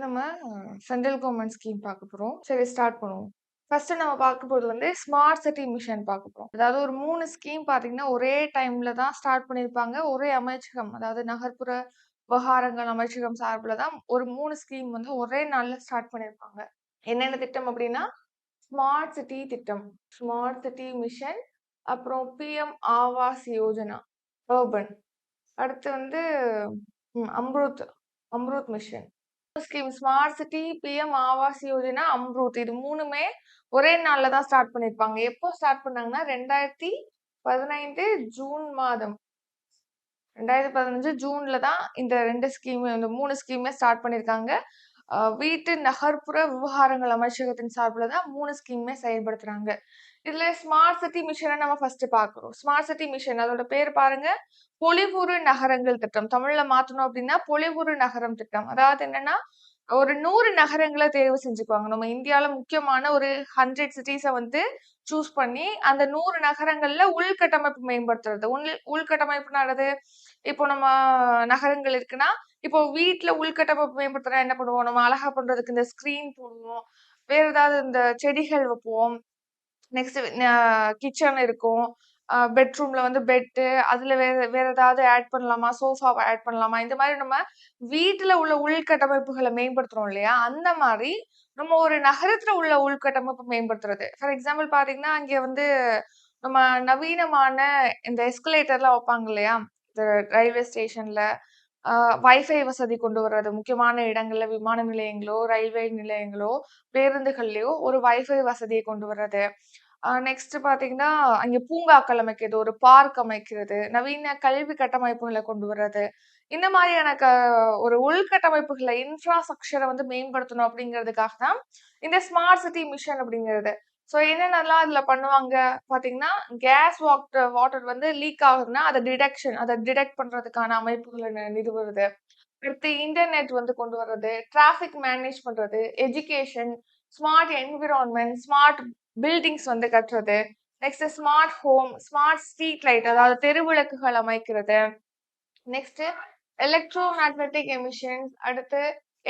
நம்ம central government scheme பார்க்க போறோம். சரி ஸ்டார்ட் பண்ணுவோம். ஃபர்ஸ்ட் நம்ம பார்க்க போறது ஸ்மார்ட் சிட்டி மிஷன் பார்க்க போறோம். அதாவது ஒரு 3 ஸ்கீம் பார்த்தீங்கன்னா, ஒரே டைம்ல தான் ஸ்டார்ட் பண்ணியிருப்பாங்க. ஒரே அமைச்சகம், அதாவது நகர்ப்புற விவகாரங்கள் அமைச்சகம் சார்புல தான் ஒரு 3 ஸ்கீம் ஒரே நாள்ல ஸ்டார்ட் பண்ணியிருப்பாங்க. என்னென்ன திட்டம் அப்படின்னா, ஸ்மார்ட் சிட்டி திட்டம், ஸ்மார்ட் சிட்டி மிஷன், அப்புறம் பிஎம் ஆவாஸ் யோஜனா, அர்பன். அடுத்து Amrut Amrut mission. Scheme smart city, PM Awas Yojana, Amrut இது 3மே ஒரே நாள்ல தான் ஸ்டார்ட் பண்ணியிருப்பாங்க. எப்போ ஸ்டார்ட் பண்ணாங்கன்னா 2015 ஜூன் மாதம். 2015 ஜூன்ல தான் இந்த 2 ஸ்கீம் இந்த 3 ஸ்கீமே ஸ்டார்ட் பண்ணியிருக்காங்க. வீட்டு நகர்ப்புற விவகாரங்கள் அமைச்சகத்தின் சார்பில் தான் 3 ஸ்கீமே செயல்படுத்துறாங்க. இதுல ஸ்மார்ட் சிட்டி மிஷனை நம்ம ஃபர்ஸ்ட் பார்க்கிறோம். ஸ்மார்ட் சிட்டி மிஷன் அதோட பேர் பாருங்க, பொலிவுறு நகரங்கள் திட்டம். தமிழ்ல மாத்தணும் அப்படின்னா பொலிவுறு நகரம் திட்டம். அதாவது என்னன்னா, ஒரு 100 நகரங்களை தேர்வு செஞ்சுக்குவாங்க. நம்ம இந்தியால முக்கியமான ஒரு 100 சிட்டிஸ சூஸ் பண்ணி அந்த 100 நகரங்கள்ல உள்கட்டமைப்பு மேம்படுத்துறது. உள்கட்டமைப்புனானது இப்போ நம்ம நகரங்கள் இருக்குன்னா, இப்போ வீட்ல உள்கட்டமைப்பு மேம்படுத்துனா என்ன பண்ணுவோம்? நம்ம அழகா பண்றதுக்கு இந்த ஸ்கிரீன் போடுவோம். வேற ஏதாவது இந்த செடிகள் வைப்போம். நெக்ஸ்ட் கிச்சன் இருக்கும். பெட்ரூம்ல பெட்டு, அதுல வேற வேற ஏதாவது ஆட் பண்ணலாமா? சோஃபாவ ஆட் பண்ணலாமா? இந்த மாரி நம்ம வீட்ல உள்ள உள்கட்டமைப்புகள மேம்படுத்துறோம் இல்லையா? அந்த மாரி நம்ம ஒரு நகரத்துல உள்ள உள்கட்டமைப்பு மேம்படுத்துறது. ஃபார் எக்ஸாம்பிள் பார்த்தீங்கன்னா, அங்க நம்ம நவீனமான இந்த எஸ்கலேட்டர்லாம் வைப்பாங்க இல்லையா? இந்த ரயில்வே ஸ்டேஷன்ல. வைஃபை வசதி கொண்டு வர்றது. முக்கியமான இடங்கள்ல விமான நிலையங்களோ, ரயில்வே நிலையங்களோ, பேருந்துகள்லயோ ஒரு வைஃபை வசதிய கொண்டு வர்றது. நெக்ஸ்ட் பார்த்தீங்கன்னா, அங்க பூங்காக்கள் அமைக்கிறது, ஒரு பார்க் அமைக்கிறது, நவீன கல்வி கட்டமைப்புகள கொண்டு வர்றது. இந்த மாதிரியான ஒரு உள்கட்டமைப்புகள இன்ஃப்ராஸ்ட்ரக்சர மேம்படுத்தணும் அப்படிங்கிறதுக்காக தான் இந்த ஸ்மார்ட் சிட்டி மிஷன் அப்படிங்கிறது. ஸோ என்னென்னலாம் இதுல பண்ணுவாங்க பார்த்தீங்கன்னா, கேஸ் வாட்டர் லீக் ஆகுதுன்னா, அத டிடெக்ட் பண்றதுக்கான அமைப்புகள நிறுவுறது. அடுத்து இன்டர்நெட் கொண்டு வர்றது, டிராஃபிக் மேனேஜ் பண்றது, education, smart environment, smart buildings கட்டுறது. Next smart home, smart street light அதாவது தெருவிளக்குகள் அமைக்கிறது. Next electromagnetic emissions. அடுத்து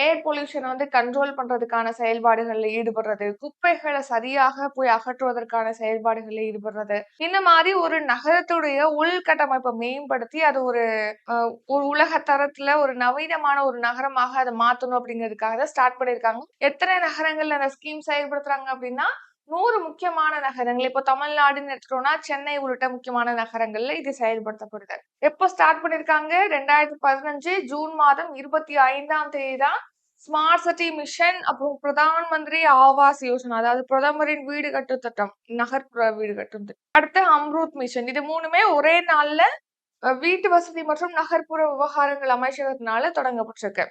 ஏர் பொல்யூஷன் கண்ட்ரோல் பண்றதுக்கான செயல்பாடுகள்ல ஈடுபடுறது, குப்பைகளை சரியாக போய் அகற்றுவதற்கான செயல்பாடுகள்ல ஈடுபடுறது. இந்த மாதிரி ஒரு நகரத்துடைய உள்கட்டமைப்பை மேம்படுத்தி அது ஒரு உலக தரத்துல ஒரு நவீனமான ஒரு நகரமாக அதை மாத்தணும் அப்படிங்கிறதுக்காக தான் ஸ்டார்ட் பண்ணிருக்காங்க. எத்தனை நகரங்கள்ல அந்த ஸ்கீம் செயல்படுத்துறாங்க அப்படின்னா 100 முக்கியமான நகரங்கள். இப்போ தமிழ்நாடுன்னு எடுத்துட்டோம்னா சென்னை உள்ளிட்ட முக்கியமான நகரங்கள்ல இது செயல்படுத்தப்படுது. எப்போ ஸ்டார்ட் பண்ணிருக்காங்க? 2015 ஜூன் மாதம் 25ஆம் தேதி தான் ஸ்மார்ட் சிட்டி மிஷன், அப்புறம் பிரதான் மந்திரி ஆவாஸ் யோஜனா, அதாவது பிரதமரின் வீடு கட்டும் திட்டம், நகர்ப்புற வீடு கட்டும் திட்டம். அடுத்து அம்ருத் மிஷன். இது 3மே ஒரே நாள்ல வீட்டு வசதி மற்றும் நகர்ப்புற விவகாரங்கள் அமைச்சகத்தினால தொடங்கப்பட்டிருக்கு.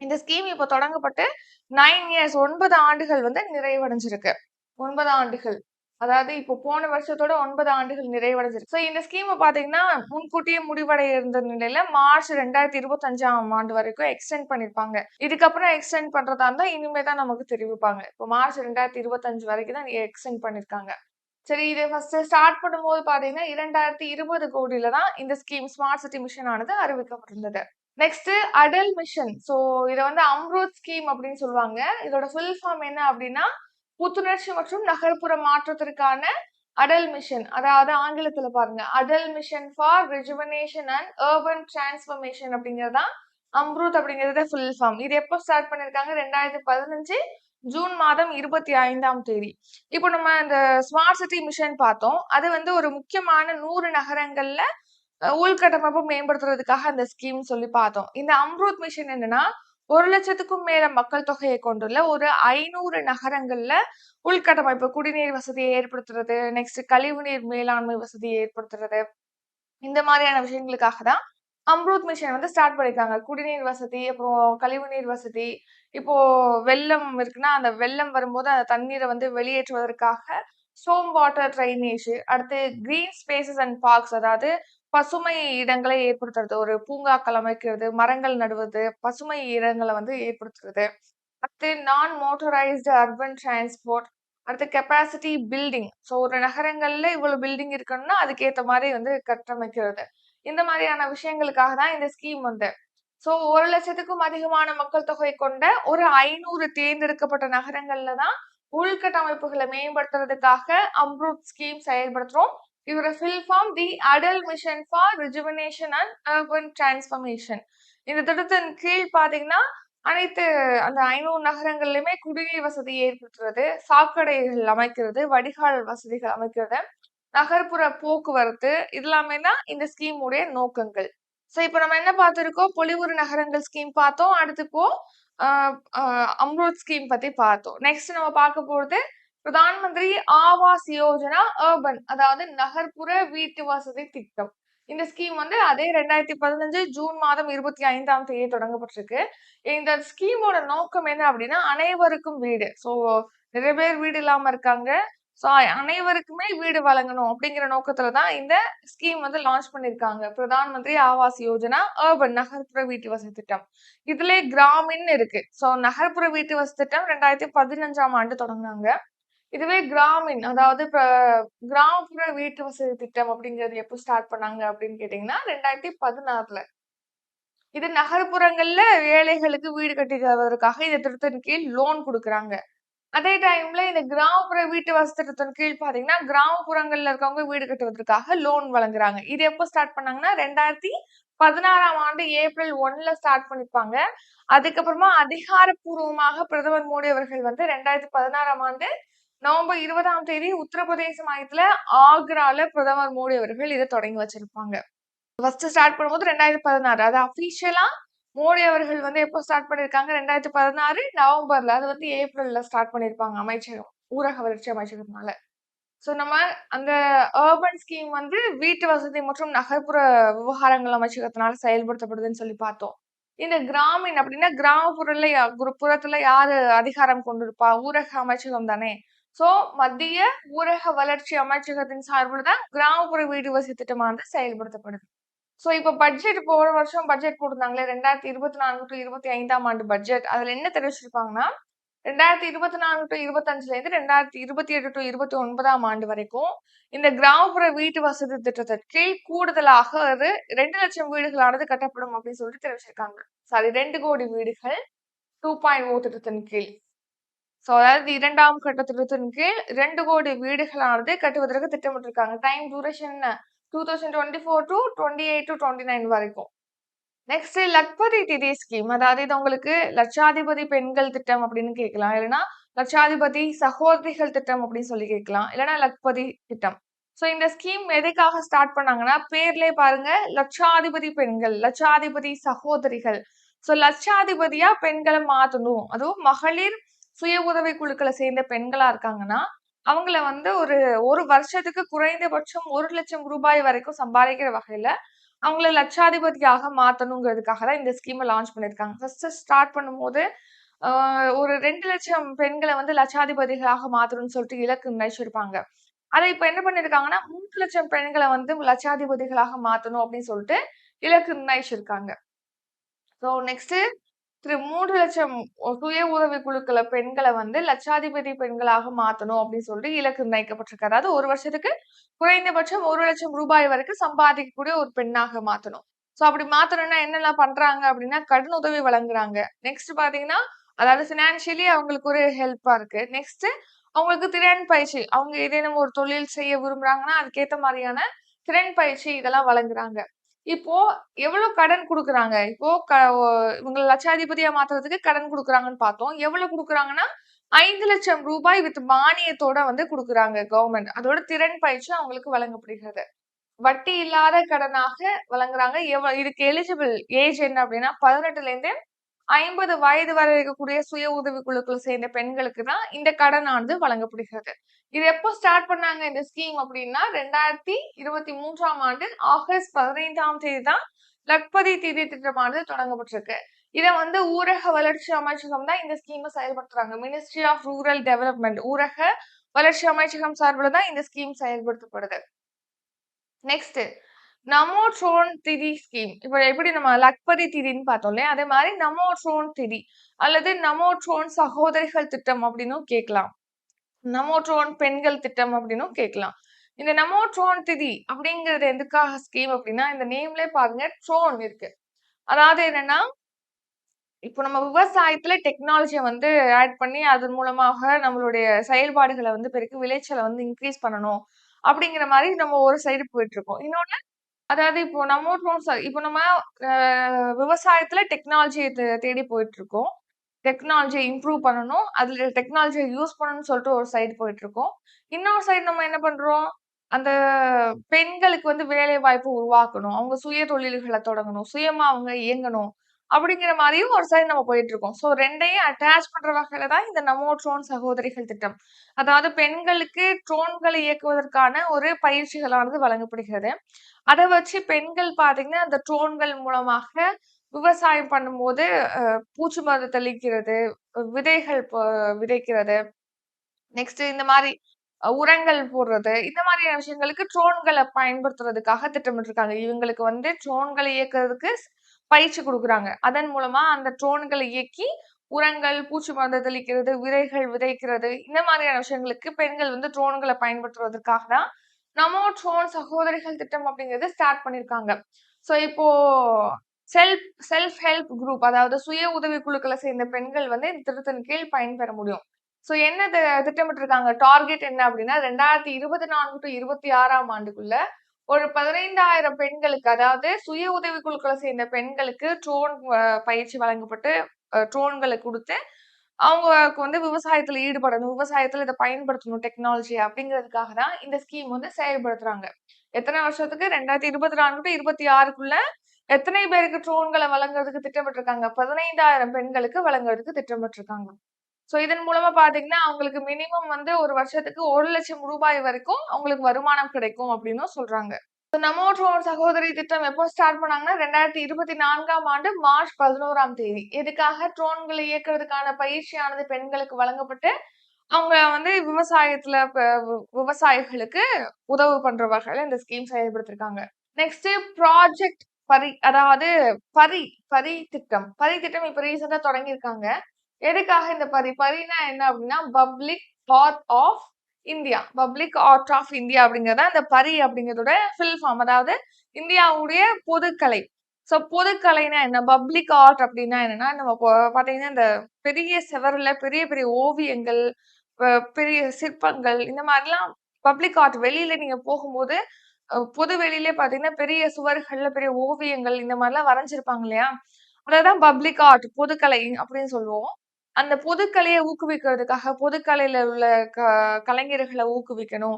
இந்த ஸ்கீம் இப்போ தொடங்கப்பட்டு 9 இயர்ஸ் 9 ஆண்டுகள் நிறைவடைஞ்சிருக்கு. 9 ஆண்டுகள். அதாவது இப்போ போன வருஷத்தோட 9 ஆண்டுகள் நிறைவடைஞ்சிருக்கு. ஸோ இந்த ஸ்கீம் பார்த்தீங்கன்னா, முன்கூட்டியே முடிவடைய இருந்த நிலையில மார்ச் 2025ஆம் ஆண்டு வரைக்கும் எக்ஸ்டெண்ட் பண்ணிருப்பாங்க. இதுக்கப்புறம் எக்ஸ்டெண்ட் பண்றதா இருந்தா இனிமே தான் நமக்கு தெரிவிப்பாங்க. இப்போ மார்ச் 2025 வரைக்கும் தான் எக்ஸ்டெண்ட் பண்ணிருக்காங்க. சரி, இதை ஃபர்ஸ்ட் ஸ்டார்ட் பண்ணும்போது பாத்தீங்கன்னா 2020 கோடியில தான் இந்த ஸ்கீம் ஸ்மார்ட் சிட்டி மிஷன் ஆனது அறிவிக்கப்பட்டிருந்தது. Next Atal mission. சோ இதை அம்ருத் ஸ்கீம் அப்படின்னு சொல்லுவாங்க. இதோட ஃபுல் ஃபார்ம் என்ன அப்படின்னா, புத்துணர்ச்சி மற்றும் நகர்ப்புற மாற்றத்திற்கான அடல் மிஷன். அதாவது ஆங்கிலத்துல பாருங்க, Atal mission for rejuvenation and urban transformation அப்படிங்கறதுதான் அம்ருத் அப்படிங்கறத ஃபுல் ஃபார்ம். இது எப்போ ஸ்டார்ட் பண்ணிருக்காங்க? 2015 ஜூன் மாதம் 25ஆம் தேதி. இப்போ நம்ம இந்த ஸ்மார்ட் சிட்டி மிஷன் பார்த்தோம். அது ஒரு முக்கியமான 100 நகரங்கள்ல உள்கட்டமைப்பு மேம்படுத்துறதுக்காக அந்த ஸ்கீம் சொல்லி பார்த்தோம். இந்த அம்ருத் மிஷன் என்னன்னா, 1,00,000க்கும் மேல மக்கள் தொகையை கொண்டுள்ள ஒரு 500 நகரங்கள்ல உள்கட்டமைப்பு, குடிநீர் வசதியை ஏற்படுத்துறது, நெக்ஸ்ட் கழிவுநீர் மேலாண்மை வசதியை ஏற்படுத்துறது, இந்த மாதிரியான விஷயங்களுக்காக தான் அம்ருத் மிஷன் ஸ்டார்ட் பண்ணிருக்காங்க. குடிநீர் வசதி, அப்புறம் கழிவுநீர் வசதி. இப்போ வெள்ளம் இருக்குன்னா, அந்த வெள்ளம் வரும்போது அந்த தண்ணீரை வெளியேற்றுவதற்காக ஸ்டோம் வாட்டர் ட்ரைனேஜ், அடுத்து கிரீன் ஸ்பேசஸ் அண்ட் பார்க்ஸ், அதாவது பசுமை இடங்களை ஏற்படுத்துறது, ஒரு பூங்காக்கள் அமைக்கிறது, மரங்கள் நடுவது, பசுமை இடங்களை ஏற்படுத்துறது. அடுத்து நான் மோட்டரைஸ்டு அர்பன் டிரான்ஸ்போர்ட். அடுத்து கெப்பாசிட்டி பில்டிங். ஸோ ஒரு நகரங்கள்ல இவ்வளவு பில்டிங் இருக்கணும்னா அதுக்கேற்ற மாதிரி கட்டமைக்கிறது. இந்த மாதிரியான விஷயங்களுக்காக தான் இந்த ஸ்கீம் சோ 1,00,000க்கும் அதிகமான மக்கள் தொகை கொண்ட ஒரு 500 தேர்ந்தெடுக்கப்பட்ட நகரங்கள்ல தான் உள்கட்டமைப்புகளை மேம்படுத்துறதுக்காக அம்ரூட் ஸ்கீம் செயல்படுத்துறோம். இதோட full form the Atal mission for rejuvenation and urban transformation. இந்த திட்டத்தின் கீழ் பாத்தீங்கன்னா அனைத்து அந்த 500 நகரங்கள்லயுமே குடிநீர் வசதி ஏற்படுத்துறது, சாக்கடைகள் அமைக்கிறது, வடிகால் வசதிகள் அமைக்கிறது, நகர்ப்புற போக்குவரத்து இதெல்லாமே தான் இந்த ஸ்கீம் உடைய நோக்கங்கள். சோ இப்ப நம்ம என்ன பார்த்திருக்கோம், பொலிவுறு நகரங்கள் ஸ்கீம் பார்த்தோம். அடுத்து இப்போ அம்ரூட் ஸ்கீம் பத்தி பார்த்தோம். நெக்ஸ்ட் நம்ம பார்க்க போறது பிரதான் மந்திரி ஆவாஸ் யோஜனா அர்பன், அதாவது நகர்ப்புற வீட்டு வசதி திட்டம். இந்த ஸ்கீம் வந்து அதே 2015 ஜூன் மாதம் 25ஆம் தேதி தொடங்கப்பட்டிருக்கு. இந்த ஸ்கீமோட நோக்கம் என்ன அப்படின்னா அனைவருக்கும் வீடு. சோ நிறைய பேர் வீடு இல்லாம இருக்காங்க. சோ அனைவருக்குமே வீடு வழங்கணும் அப்படிங்கிற நோக்கத்துல தான் இந்த ஸ்கீம் வந்து லான்ச் பண்ணிருக்காங்க. பிரதான் மந்திரி ஆவாஸ் யோஜனா அர்பன், நகர்ப்புற வீட்டு வசதி திட்டம். இதுலயே கிராமின் இருக்கு. சோ நகர்ப்புற வீட்டு வசதி திட்டம் 2015ஆம் ஆண்டு தொடங்குனாங்க. இதுவே கிராமின், அதாவது இப்ப கிராமப்புற வீட்டு வசதி திட்டம் அப்படிங்கிறது எப்போ ஸ்டார்ட் பண்ணாங்க அப்படின்னு கேட்டீங்கன்னா 2016ல. இது நகர்ப்புறங்கள்ல ஏழைகளுக்கு வீடு கட்டி தருவதற்காக இந்த திட்டத்தின் கீழ் லோன் கொடுக்குறாங்க. அதே டைம்ல இந்த கிராமப்புற வீட்டு வசதி திட்டத்தின் கீழ் பாத்தீங்கன்னா கிராமப்புறங்கள்ல இருக்கவங்க வீடு கட்டுவதற்காக லோன் வழங்குறாங்க. இது எப்போ ஸ்டார்ட் பண்ணாங்கன்னா 2016ஆம் ஆண்டு ஏப்ரல் 1ல ஸ்டார்ட் பண்ணிருப்பாங்க. அதுக்கப்புறமா அதிகாரப்பூர்வமாக பிரதமர் மோடி அவர்கள் வந்து 2016ஆம் ஆண்டு நவம்பர் 20ஆம் தேதி உத்தரப்பிரதேச மாநிலத்துல ஆக்ரால பிரதமர் மோடி அவர்கள் இதை தொடங்கி வச்சிருப்பாங்க. ஃபர்ஸ்ட் ஸ்டார்ட் பண்ணும்போது 2016, அது அபிஷியலா மோடி அவர்கள் வந்து எப்போ ஸ்டார்ட் பண்ணிருக்காங்க 2016 நவம்பர்ல, அது வந்து ஏப்ரல்ல ஸ்டார்ட் பண்ணிருப்பாங்க அமைச்சகம், ஊரக வளர்ச்சி அமைச்சகத்தினால. சோ நம்ம அந்த அர்பன் ஸ்கீம் வந்து வீட்டு வசதி மற்றும் நகர்ப்புற விவகாரங்கள் அமைச்சகத்தினால செயல்படுத்தப்படுதுன்னு சொல்லி பார்த்தோம். இந்த கிராமின் அப்படின்னா புறத்துல யாரு அதிகாரம் கொண்டிருப்பா, ஊரக அமைச்சகம் தானே. சோ மத்திய ஊரக வளர்ச்சி அமைச்சகத்தின் சார்பில் தான் கிராமப்புற வீட்டு வசதி திட்டமானது செயல்படுத்தப்படுது. சோ இப்ப பட்ஜெட் போன வருஷம் பட்ஜெட் போட்டிருந்தாங்களே 2024 டு 25ஆம் ஆண்டு பட்ஜெட், அதுல என்ன தெரிவிச்சிருப்பாங்கன்னா 2024 டு 25ல இருந்து 2028 டு 29ஆம் ஆண்டு வரைக்கும் இந்த கிராமப்புற வீட்டு வசதி திட்டத்தின் கீழ் கூடுதலாக ஒரு 2 லட்சம் வீடுகளானது கட்டப்படும் அப்படின்னு சொல்லிட்டு தெரிவிச்சிருக்காங்க. சாரி, 2 கோடி வீடுகள் 2.0 திட்டத்தின் கீழ். சோ அதாவது 2ஆம் கட்ட திட்டத்தின் கீழ் 2 கோடி வீடுகளானது கட்டுவதற்கு திட்டமிட்டிருக்காங்க. டைம் டியூரேஷன் 2024 டு 28 டு 29 வரைக்கும். நெக்ஸ்ட் லக்பதி திதி ஸ்கீம், அதாவது இது உங்களுக்கு லட்சாதிபதி பெண்கள் திட்டம் அப்படின்னு கேட்கலாம், இல்லைன்னா லட்சாதிபதி சகோதரிகள் திட்டம் அப்படின்னு சொல்லி கேட்கலாம், இல்லைன்னா லக்பதி திட்டம். சோ இந்த ஸ்கீம் எதுக்காக ஸ்டார்ட் பண்ணாங்கன்னா பேர்லயே பாருங்க, லட்சாதிபதி பெண்கள், லட்சாதிபதி சகோதரிகள். சோ லட்சாதிபதியா பெண்களை மாத்தணும், அதுவும் மகளிர் சுய உதவி குழுக்களை சேர்ந்த பெண்களா இருக்காங்கன்னா அவங்கள வந்து ஒரு வருஷத்துக்கு குறைந்தபட்சம் 1,00,000 ரூபாய் வரைக்கும் சம்பாதிக்கிற வகையில அவங்கள லட்சாதிபதியாக மாத்தணுங்கிறதுக்காக தான் இந்த ஸ்கீமை லான்ச் பண்ணிருக்காங்க. ஃபர்ஸ்ட் ஸ்டார்ட் பண்ணும்போது ஒரு 2,00,000 பெண்களை வந்து லட்சாதிபதிகளாக மாத்தணும்னு சொல்லிட்டு இலக்கு நிர்ணயிச்சிருப்பாங்க. அதை இப்ப என்ன பண்ணிருக்காங்கன்னா 3,00,000 பெண்களை வந்து லட்சாதிபதிகளாக மாத்தணும் அப்படின்னு சொல்லிட்டு இலக்கு நிர்ணயிச்சிருக்காங்க. சோ நெக்ஸ்ட் 3,00,000 சுய உதவி குழுக்கள பெண்களை வந்து லட்சாதிபதி பெண்களாக மாத்தணும் அப்படின்னு சொல்லிட்டு இலக்கு நிர்ணயிக்கப்பட்டிருக்கு. அதாவது ஒரு வருஷத்துக்கு குறைந்தபட்சம் 1,00,000 ரூபாய் வரைக்கும் சம்பாதிக்கக்கூடிய ஒரு பெண்ணாக மாத்தணும். சோ அப்படி மாத்தணும்னா என்னெல்லாம் பண்றாங்க அப்படின்னா கடன் உதவி வழங்குறாங்க. நெக்ஸ்ட் பாத்தீங்கன்னா அதாவது பினான்சியலி அவங்களுக்கு ஒரு ஹெல்ப்பா இருக்கு. நெக்ஸ்ட் அவங்களுக்கு திறன் பயிற்சி, அவங்க ஏதேனும் ஒரு தொழில் செய்ய விரும்புறாங்கன்னா அதுக்கேத்த மாதிரியான திறன் பயிற்சி இதெல்லாம் வழங்குறாங்க. இப்போ எவ்வளவு கடன் குடுக்குறாங்க? இப்போ இவங்கள லட்சாதிபதியா மாத்துறதுக்கு கடன் குடுக்குறாங்கன்னு பார்த்தோம். எவ்வளவு குடுக்குறாங்கன்னா 5,00,000 ரூபாய் வித் மானியத்தோட வந்து குடுக்குறாங்க கவர்மெண்ட். அதோட திறன் பயிற்சி அவங்களுக்கு வழங்கப்படுகிறது. வட்டி இல்லாத கடனாக வழங்குறாங்க. இதுக்கு எலிஜிபிள் ஏஜ் என்ன அப்படின்னா 18ல இருந்து 50 வயது வரை இருக்கக்கூடிய சுய உதவி குழுக்களை சேர்ந்த பெண்களுக்கு தான் இந்த கடனானது வழங்கப்படுகிறது. இது எப்போ ஸ்டார்ட் பண்ணாங்க இந்த ஸ்கீம் அப்படின்னா 2023ஆம் ஆண்டு ஆகஸ்ட் 15ஆம் தேதி தான் லக்பதி தீதி திட்டமானது தொடங்கப்பட்டிருக்கு. இதை வந்து ஊரக வளர்ச்சி அமைச்சகம் தான் இந்த ஸ்கீமை செயல்படுத்துறாங்க. மினிஸ்ட்ரி ஆஃப் ரூரல் டெவலப்மெண்ட், ஊரக வளர்ச்சி அமைச்சகம் சார்பில் தான் இந்த ஸ்கீம் செயல்படுத்தப்படுது. நெக்ஸ்ட் நமோ ட்ரோன் திதி ஸ்கீம். இப்ப எப்படி நம்ம லக்பதி திதின்னு பார்த்தோம் இல்லையா, அதே மாதிரி நமோ ட்ரோன் திதி அல்லது நமோ ட்ரோன் சகோதரிகள் திட்டம் அப்படின்னும் கேட்கலாம். நமோ ட்ரோன் பெண்கள் திட்டம் அப்படின்னும் கேட்கலாம். இந்த நமோ ட்ரோன் திதி அப்படிங்கிறது எதுக்காக ஸ்கீம் அப்படின்னா இந்த நேம்லயே பாருங்க ட்ரோன் இருக்கு. அதாவது என்னன்னா, இப்போ நம்ம விவசாயத்துல டெக்னாலஜிய வந்து ஆட் பண்ணி, அதன் மூலமாக நம்மளுடைய செயல்பாடுகள வந்து பெருக்கி விளைச்சல வந்து இன்கிரீஸ் பண்ணணும். அப்படிங்கிற மாரி நம்ம ஒரு சைடு போயிட்டுருக்கோம். இன்னொன்னு அதாவது இப்போ நம்ம இப்போ நம்ம அ விவசாயத்துல டெக்னாலஜிய தேடி போயிட்டுருக்கோம். டெக்னாலஜிய இம்ப்ரூவ் பண்ணணும். அதுல டெக்னாலஜிய யூஸ் பண்ணணும்னு சொல்லிட்டு ஒரு சைடு போயிட்டுருக்கோம். இன்னொரு சைடு நம்ம என்ன பண்றோம்? அந்த பெண்களுக்கு வந்து வேலை வாய்ப்பு உருவாக்கணும். அவங்க சுய தொழில்கள தொடங்கணும். சுயமா அவங்க இயங்கணும். அப்படிங்கிற மாரியும் ஒரு சைடு நம்ம போயிட்டுருக்கோம். ஸோ 2யும் அட்டாச் பண்ற வகையில தான் இந்த நமோ ட்ரோன் சகோதரிகள் திட்டம். அதாவது பெண்களுக்கு ட்ரோன்களை இயக்குவதற்கான ஒரு பயிற்சிகளானது வழங்கப்படுகிறது. அத வச்சு பெண்கள் பார்த்தீங்கன்னா, அந்த ட்ரோன்கள் மூலமாக விவசாயம் பண்ணும்போது, பூச்சி மருந்து தெளிக்கிறது, விதைகள் விதைக்கிறது, நெக்ஸ்ட் இந்த மாரி உரங்கள் போடுறது, இந்த மாதிரியான விஷயங்களுக்கு ட்ரோன்கள பயன்படுத்துறதுக்காக திட்டமிட்டுருக்காங்க. இவங்களுக்கு வந்து ட்ரோன்கள இயக்குறதுக்கு பயிற்சி குடுக்குறாங்க. அதன் மூலமா அந்த ட்ரோன்கள இயக்கி உரங்கள், பூச்சி மருந்து தெளிக்கிறது, விதைகள் விதைக்கிறது, இந்த மாதிரியான விஷயங்களுக்கு பெண்கள் வந்து ட்ரோன்கள பயன்படுத்துவதற்காக தான் நமோ ட்ரோன் சகோதரிகள் திட்டம் அப்படிங்கிறது ஸ்டார்ட் பண்ணியிருக்காங்க. ஸோ இப்போ செல்ஃப் செல்ஃப் ஹெல்ப் குரூப் அதாவது சுய உதவி குழுக்கள சேர்ந்த பெண்கள் வந்து இந்த திட்டத்தின் கீழ் பயன்பெற முடியும். ஸோ என்ன திட்டமிட்டிருக்காங்க? டார்கெட் என்ன அப்படின்னா 2024 டூ 26ஆம் ஆண்டுக்குள்ள ஒரு 15,000 பெண்களுக்கு அதாவது சுய உதவி குழுக்கள சேர்ந்த பெண்களுக்கு ட்ரோன் பயிற்சி வழங்கப்பட்டு ட்ரோன்கள குடுத்து அவங்களுக்கு வந்து விவசாயத்துல ஈடுபடணும். விவசாயத்துல இத பயன்படுத்தணும் டெக்னாலஜிய அப்படிங்கிறதுக்காக தான் இந்த ஸ்கீம் வந்து செயல்படுத்துறாங்க. எத்தன வருஷத்துக்கு 2024 டூ 26க்குள்ள எத்தனை பேருக்கு ட்ரோன்கள வழங்குறதுக்கு திட்டமிட்டிருக்காங்க? 15,000 பெண்களுக்கு வழங்குறதுக்கு திட்டமிட்டிருக்காங்க. சோ இதன் மூலமா பார்த்தீங்கன்னா, அவங்களுக்கு மினிமம் வந்து ஒரு வருஷத்துக்கு ரூ. 1,00,000 வரைக்கும் அவங்களுக்கு வருமானம் கிடைக்கும் அப்படின்னும் சொல்றாங்க. நமோ ட்ரோன் சகோதரி திட்டம் எப்போ ஸ்டார்ட் பண்ணாங்கன்னா 2024ஆம் ஆண்டு மார்ச் 11ஆம் தேதி. எதுக்காக ட்ரோன்களை இயக்குறதுக்கான பயிற்சியானது பெண்களுக்கு வழங்கப்பட்டு, அவங்க வந்து விவசாயத்துல விவசாயிகளுக்கு உதவு பண்ற வகையில இந்த ஸ்கீம் செயல்படுத்திருக்காங்க. நெக்ஸ்ட் ப்ராஜெக்ட் பரி அதாவது பரி பரி திட்டம். பரி திட்டம் இப்ப ரீசெண்டா தொடங்கியிருக்காங்க. எதுக்காக இந்த பரி? பரினா என்ன அப்படின்னா, public heart of India. Public art of India அப்படிங்கிறது அந்த பரி அப்படிங்கிறதோட ஃபில் ஃபார்ம். அதாவது இந்தியாவுடைய பொதுக்கலை. ஸோ பொதுக்கலைனா என்ன? பப்ளிக் ஆர்ட் அப்படின்னா என்னன்னா, நம்ம பார்த்தீங்கன்னா, இந்த பெரிய செவருல பெரிய பெரிய ஓவியங்கள், பெரிய சிற்பங்கள் இந்த மாரிலாம் பப்ளிக் ஆர்ட் வெளியில நீங்க போகும்போது, பொது வெளியிலே பார்த்தீங்கன்னா, பெரிய சுவர்கள்ல பெரிய ஓவியங்கள் இந்த மாரிலாம் வரைஞ்சிருப்பாங்க இல்லையா? அததான் பப்ளிக் ஆர்ட் பொதுக்கலை அப்படின்னு சொல்லுவோம். அந்த பொதுக்கலைய ஊக்குவிக்கிறதுக்காக, பொதுக்கலையில உள்ள க கலைஞர்கள ஊக்குவிக்கணும்.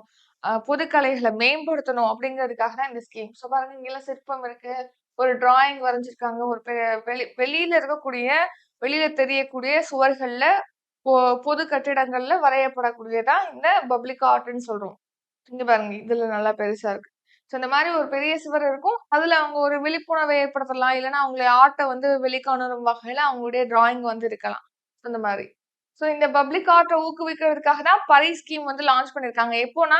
பொதுக்கலைகள மேம்படுத்தணும் அப்படிங்கிறதுக்காக தான் இந்த ஸ்கீம். ஸோ பாருங்க இங்கலாம் சிற்பம் இருக்கு. ஒரு டிராயிங் வரைஞ்சிருக்காங்க. ஒரு வெளியில இருக்கக்கூடிய, வெளியில தெரியக்கூடிய சுவர்கள்ல பொ பொது கட்டிடங்கள்ல வரையப்படக்கூடியதா இந்த பப்ளிக் ஆர்ட்ன்னு சொல்றோம். இங்க பாருங்க. இதுல நல்லா பெருசா இருக்கு. ஸோ இந்த மாரி ஒரு பெரிய சுவர் இருக்கும். அதுல அவங்க ஒரு விழிப்புணர்வை ஏற்படுத்தலாம். இல்லன்னா அவங்களுடைய ஆர்ட்ட வந்து வெளிக்கொணரும் வகையில அவங்களுடைய டிராயிங் வந்து இருக்கலாம். அந்த மாரி. ஸோ இந்த பப்ளிக் ஆர்ட்ட ஊக்குவிக்கிறதுக்காக தான் பரி ஸ்கீம் வந்து லான்ச் பண்ணியிருக்காங்க. எப்போனா,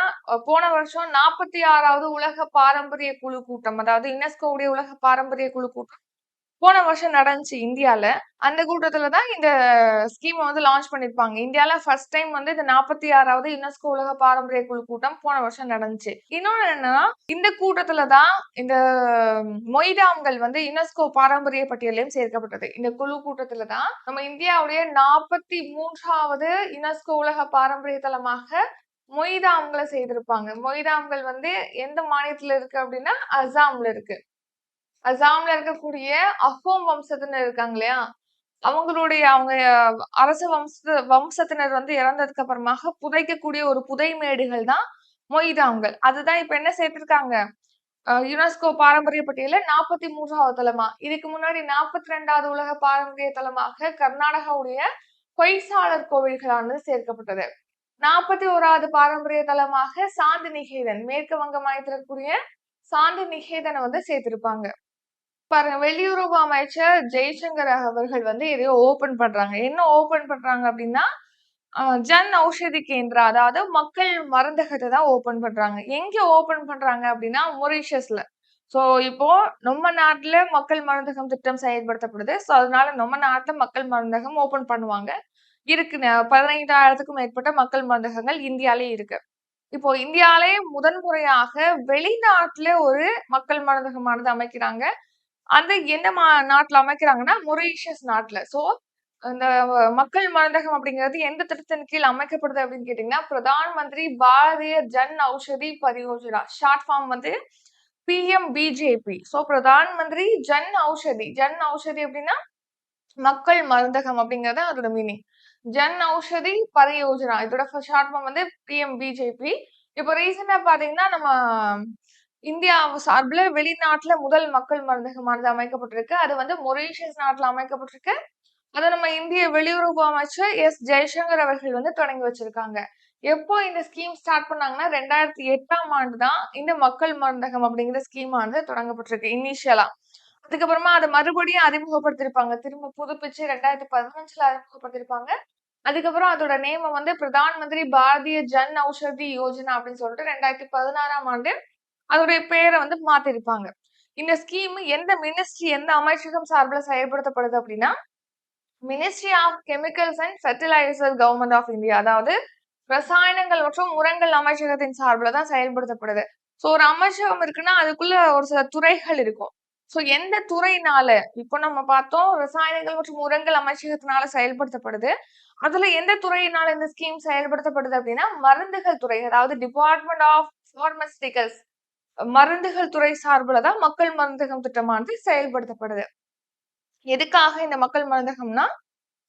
போன வருஷம் 46வது உலக பாரம்பரிய குழு கூட்டம். அதாவது யுனெஸ்கோவுடைய உலக பாரம்பரிய குழு கூட்டம் போன வருஷம் நடந்துச்சு இந்தியால. அந்த கூட்டத்துல தான் இந்த ஸ்கீம வந்து லான்ச் பண்ணியிருப்பாங்க. இந்தியால ஃபர்ஸ்ட் டைம் வந்து இந்த 46வது யுனெஸ்கோ உலக பாரம்பரிய குழு கூட்டம் போன வருஷம் நடந்துச்சு. இன்னொன்னு என்னன்னா, இந்த கூட்டத்துல தான் இந்த மொய்தாம்கள் வந்து யுனெஸ்கோ பாரம்பரிய பட்டியலையும் சேர்க்கப்பட்டது. இந்த குழு கூட்டத்துல தான் நம்ம இந்தியாவுடைய 43வது யுனெஸ்கோ உலக பாரம்பரிய தலமாக மொய்தாம்கள செய்திருப்பாங்க. மொய்தாம்கள் வந்து எந்த மாநிலத்துல இருக்கு அப்படின்னா, அசாம்ல இருக்கு. அசாம்ல இருக்கக்கூடிய அஹோம் வம்சத்தினர் இருக்காங்க இல்லையா? அவங்க அரச வம்சத்தினர் வந்து இறந்ததுக்கு அப்புறமாக புதைக்கக்கூடிய ஒரு புதைமேடுகள் தான் மொய்தாம்கள். அதுதான் இப்ப என்ன சேர்த்திருக்காங்க? யுனெஸ்கோ பாரம்பரிய பட்டியல்ல 43வது தலமா. இதுக்கு முன்னாடி 42வது உலக பாரம்பரிய தலமாக கர்நாடகாவுடைய ஹொய்சாளர் கோவில்களானது சேர்க்கப்பட்டது. 41வது பாரம்பரிய தலமாக சாந்தி நிகேதன், மேற்கு வங்க மாநிலத்தில் இருக்கக்கூடிய சாந்தி நிகேதன வந்து சேர்த்திருப்பாங்க. பாருங்க வெளியுறவு அமைச்சர் ஜெய்சங்கர் அவர்கள் வந்து எதையோ ஓபன் பண்றாங்க. என்ன ஓபன் பண்றாங்க அப்படின்னா, ஜன் ஔஷதி கேந்திரா அதாவது மக்கள் மருந்தகத்த தான் ஓபன் பண்றாங்க. எங்க ஓபன் பண்றாங்க அப்படின்னா, மொரீஷியஸ்ல. ஸோ இப்போ நம்ம நாட்டுல மக்கள் மருந்தகம் திட்டம் செயல்படுத்தப்படுது. ஸோ அதனால நம்ம நாட்டுல மக்கள் மருந்தகம் ஓபன் பண்ணுவாங்க. இருக்கு 15,000க்கும் மேற்பட்ட மக்கள் மருந்தகங்கள் இந்தியாலே இருக்கு. இப்போ இந்தியாலே முதன் முறையாக வெளிநாட்டுல ஒரு மக்கள் மருந்தகமானது அமைக்கிறாங்க. அந்த எந்த நாட்டுல அமைக்கிறாங்கன்னா, மொரீஷியஸ் நாட்டுல. சோ, அந்த மக்கள் மருந்தகம் அப்படிங்கிறது எந்த திட்டத்தின் கீழ் அமைக்கப்படுது அப்படின்னு கேட்டீங்கன்னா, பிரதான் மந்திரி பாரதிய ஜன் ஔஷதி பரியோஜனா. ஷார்ட் ஃபார்ம் வந்து பிஎம்பிஜேபி. சோ, பிரதான் மந்திரி ஜன் ஔஷதி. ஜன் ஔஷதி அப்படின்னா மக்கள் மருந்தகம் அப்படிங்கிறது அதோட மீனிங். ஜன் ஔஷதி பரியோஜனா. இதோட ஷார்ட் ஃபார்ம் வந்து பிஎம்பிஜேபி. இப்போ ரீசெண்டா பாத்தீங்கன்னா, நம்ம இந்தியா சார்பில் வெளிநாட்டுல முதல் மக்கள் மருந்தகமானது அமைக்கப்பட்டிருக்கு. அது வந்து மொரீஷியஸ் நாட்டுல அமைக்கப்பட்டிருக்கு. அதை நம்ம இந்திய வெளியுறவு அமைச்சர் ஜெய்சங்கர் அவர்கள் வந்து தொடங்கி வச்சிருக்காங்க. எப்போ இந்த ஸ்கீம் ஸ்டார்ட் பண்ணாங்கன்னா 2008ஆம் ஆண்டு தான் இந்த மக்கள் மருந்தகம் அப்படிங்கிற ஸ்கீம் ஆனது தொடங்கப்பட்டிருக்கு இனிஷியலா. அதுக்கப்புறமா அதை மறுபடியும் அறிமுகப்படுத்திருப்பாங்க. திரும்ப புதுப்பிச்சு 2015ல அறிமுகப்படுத்திருப்பாங்க. அதுக்கப்புறம் அதோட நேம வந்து பிரதான் மந்திரி பாரதிய ஜன் ஔஷதி யோஜனா அப்படின்னு சொல்லிட்டு 2016ஆம் ஆண்டு அதோடைய பேரை வந்து மாத்திருப்பாங்க. இந்த ஸ்கீம் எந்த மினிஸ்ட்ரி, எந்த அமைச்சகம் சார்பில் செயல்படுத்தப்படுது அப்படின்னா, ministry of chemicals and fertiliser government of India. அதாவது ரசாயனங்கள் மற்றும் உரங்கள் அமைச்சகத்தின் சார்பில் தான் செயல்படுத்தப்படுது. சோ ஒரு அமைச்சகம் இருக்குன்னா அதுக்குள்ள ஒரு சில துறைகள் இருக்கும். சோ எந்த துறையினால இப்போ நம்ம பார்த்தோம் ரசாயனங்கள் மற்றும் உரங்கள் அமைச்சகத்தினால செயல்படுத்தப்படுது. அதுல எந்த துறையினால இந்த ஸ்கீம் செயல்படுத்தப்படுது அப்படின்னா மருந்துகள் துறை, அதாவது டிபார்ட்மெண்ட் ஆஃப் பார்மஸ்டிகல்ஸ், மருந்துகள் துறை சார்பில் தான் மக்கள் மருந்தகம் திட்டமானது செயல்படுத்தப்படுது. எதுக்காக இந்த மக்கள் மருந்தகம்னா,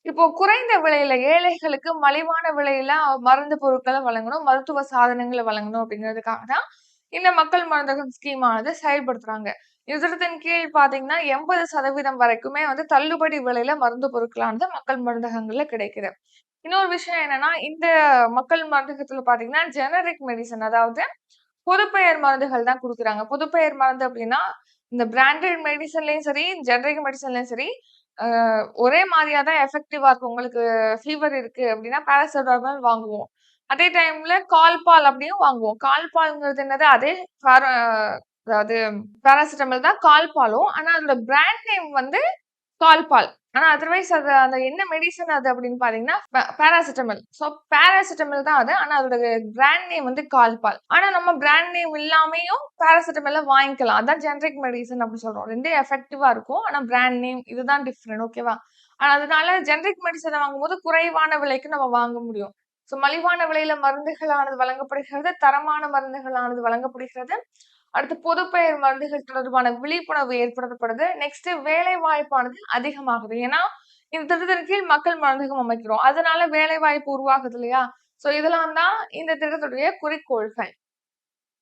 இப்போ குறைந்த விலையில ஏழைகளுக்கு மலிவான விலையில மருந்து பொருட்களை வழங்கணும், மருத்துவ சாதனங்களை வழங்கணும் அப்படிங்கிறதுக்காக தான் இந்த மக்கள் மருந்தகம் ஸ்கீம் ஆனது செயல்படுத்துறாங்க. இதன் கீழ் பாத்தீங்கன்னா 80% வரைக்குமே வந்து தள்ளுபடி விலையில மருந்து பொருட்களானது மக்கள் மருந்தகங்கள்ல கிடைக்குது. இன்னொரு விஷயம் என்னன்னா, இந்த மக்கள் மருந்தகத்துல பாத்தீங்கன்னா ஜெனரிக் மெடிசன், அதாவது பொதுப்பெயர் மருந்துகள் தான் குடுக்குறாங்க. பொதுப்பெயர் மருந்து அப்படின்னா, இந்த பிராண்டட் மெடிசன்லயும் சரி, ஜெனரிக் மெடிசன்லயும் சரி, ஒரே மாதிரியா தான் எஃபெக்டிவா இருக்கும். உங்களுக்கு ஃபீவர் இருக்கு அப்படின்னா பாராசிட்டமால் வாங்குவோம். அதே டைம்ல கால்பால் அப்படியும் வாங்குவோம். கால்பால்ங்கிறது என்னது? அதே அதாவது பாராசிட்டமால் தான் கால்பாலும். ஆனா அதோட பிராண்ட் நேம் வந்து கால்பால். ஆனா அதர்வைஸ் அது அந்த என்ன மெடிசன் அது அப்படின்னு பாத்தீங்கன்னா பாராசிட்டமல். சோ பாராசிட்டமல் தான் அது. ஆனா அதோட பிராண்ட் நேம் வந்து கால்பால். ஆனா நம்ம பிராண்ட் நேம் இல்லாமையும் பாராசிட்டமல்ல வாங்கிக்கலாம். அதான் ஜெனரிக் மெடிசன் அப்படின்னு சொல்றோம். ரெண்டே எஃபெக்டிவா இருக்கும். ஆனா பிராண்ட் நேம் இதுதான் டிஃபரெண்ட். ஓகேவா? ஆனா அதனால ஜெனரிக் மெடிசனை வாங்கும்போது குறைவான விலைக்கு நம்ம வாங்க முடியும். சோ மலிவான விலையில மருந்துகளானது வழங்கப்படுகிறது. தரமான மருந்துகளானது வழங்கப்படுகிறது. அடுத்து பொதுப்பெயர் மருந்துகள் தொடர்பான விழிப்புணர்வு ஏற்படுத்தப்படுது. நெக்ஸ்ட் வேலை வாய்ப்பானது அதிகமாகுது. ஏன்னா இந்த திட்டத்தின் கீழ் மக்கள் மருந்தகம் அமைக்கிறோம். அதனால வேலை வாய்ப்பு உருவாகுது இல்லையா? சோ இதெல்லாம் தான் இந்த திட்டத்துடைய குறிக்கோள்கள்.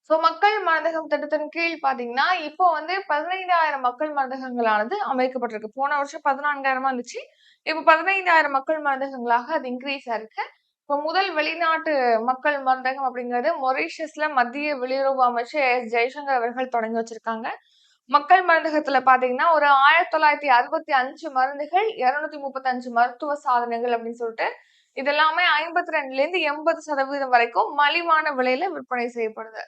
சோ மக்கள் மருந்தகம் திட்டத்தின் கீழ் பாத்தீங்கன்னா, இப்போ வந்து 15,000 மக்கள் மருந்தகங்களானது அமைக்கப்பட்டிருக்கு. போன வருஷம் 14,000 இருந்துச்சு. இப்ப 15,000 மக்கள் மருந்தகங்களாக அது இன்கிரீஸ் ஆயிருக்கு. இப்போ முதல் வெளிநாட்டு மக்கள் மருந்தகம் அப்படிங்கிறது மொரீஷியஸ்ல மத்திய வெளியுறவு அமைச்சர் ஜெய்சங்கர் அவர்கள் தொடங்கி வச்சிருக்காங்க. மக்கள் மருந்தகத்துல பாத்தீங்கன்னா, ஒரு 1965 மருந்துகள், 235 மருத்துவ சாதனங்கள் அப்படின்னு சொல்லிட்டு, இது எல்லாமே 52லேருந்து 80% வரைக்கும் மலிவான விலையில விற்பனை செய்யப்படுது.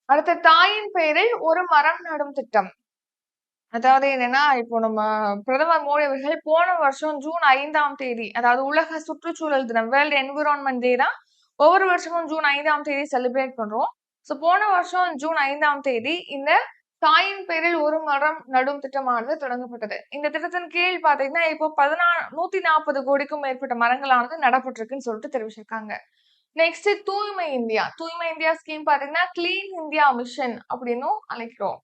அடுத்து தாயின் பெயரில் ஒரு மரம் நடும் திட்டம். அதாவது என்னன்னா, இப்போ நம்ம பிரதமர் மோடி அவர்கள் போன வருஷம் ஜூன் 5ஆம் தேதி, அதாவது உலக சுற்றுச்சூழல் தினம், வேர்ல்ட் என்விரான்மென்ட் டே தான் ஒவ்வொரு வருஷமும் ஜூன் 5ஆம் தேதி செலிப்ரேட் பண்றோம். சோ போன வருஷம் ஜூன் 5ஆம் தேதி இந்த தாயின் பெயரில் ஒரு மரம் நடும் திட்டமானது தொடங்கப்பட்டது. இந்த திட்டத்தின் கீழ் பாத்தீங்கன்னா, இப்போ 140 கோடிக்கும் மேற்பட்ட மரங்களானது நடப்பட்டிருக்குன்னு சொல்லிட்டு தெரிவிச்சிருக்காங்க. நெக்ஸ்ட் தூய்மை இந்தியா. தூய்மை இந்தியா ஸ்கீம் பாத்தீங்கன்னா, கிளீன் இந்தியா மிஷன் அப்படின்னும் அழைக்கிறோம்.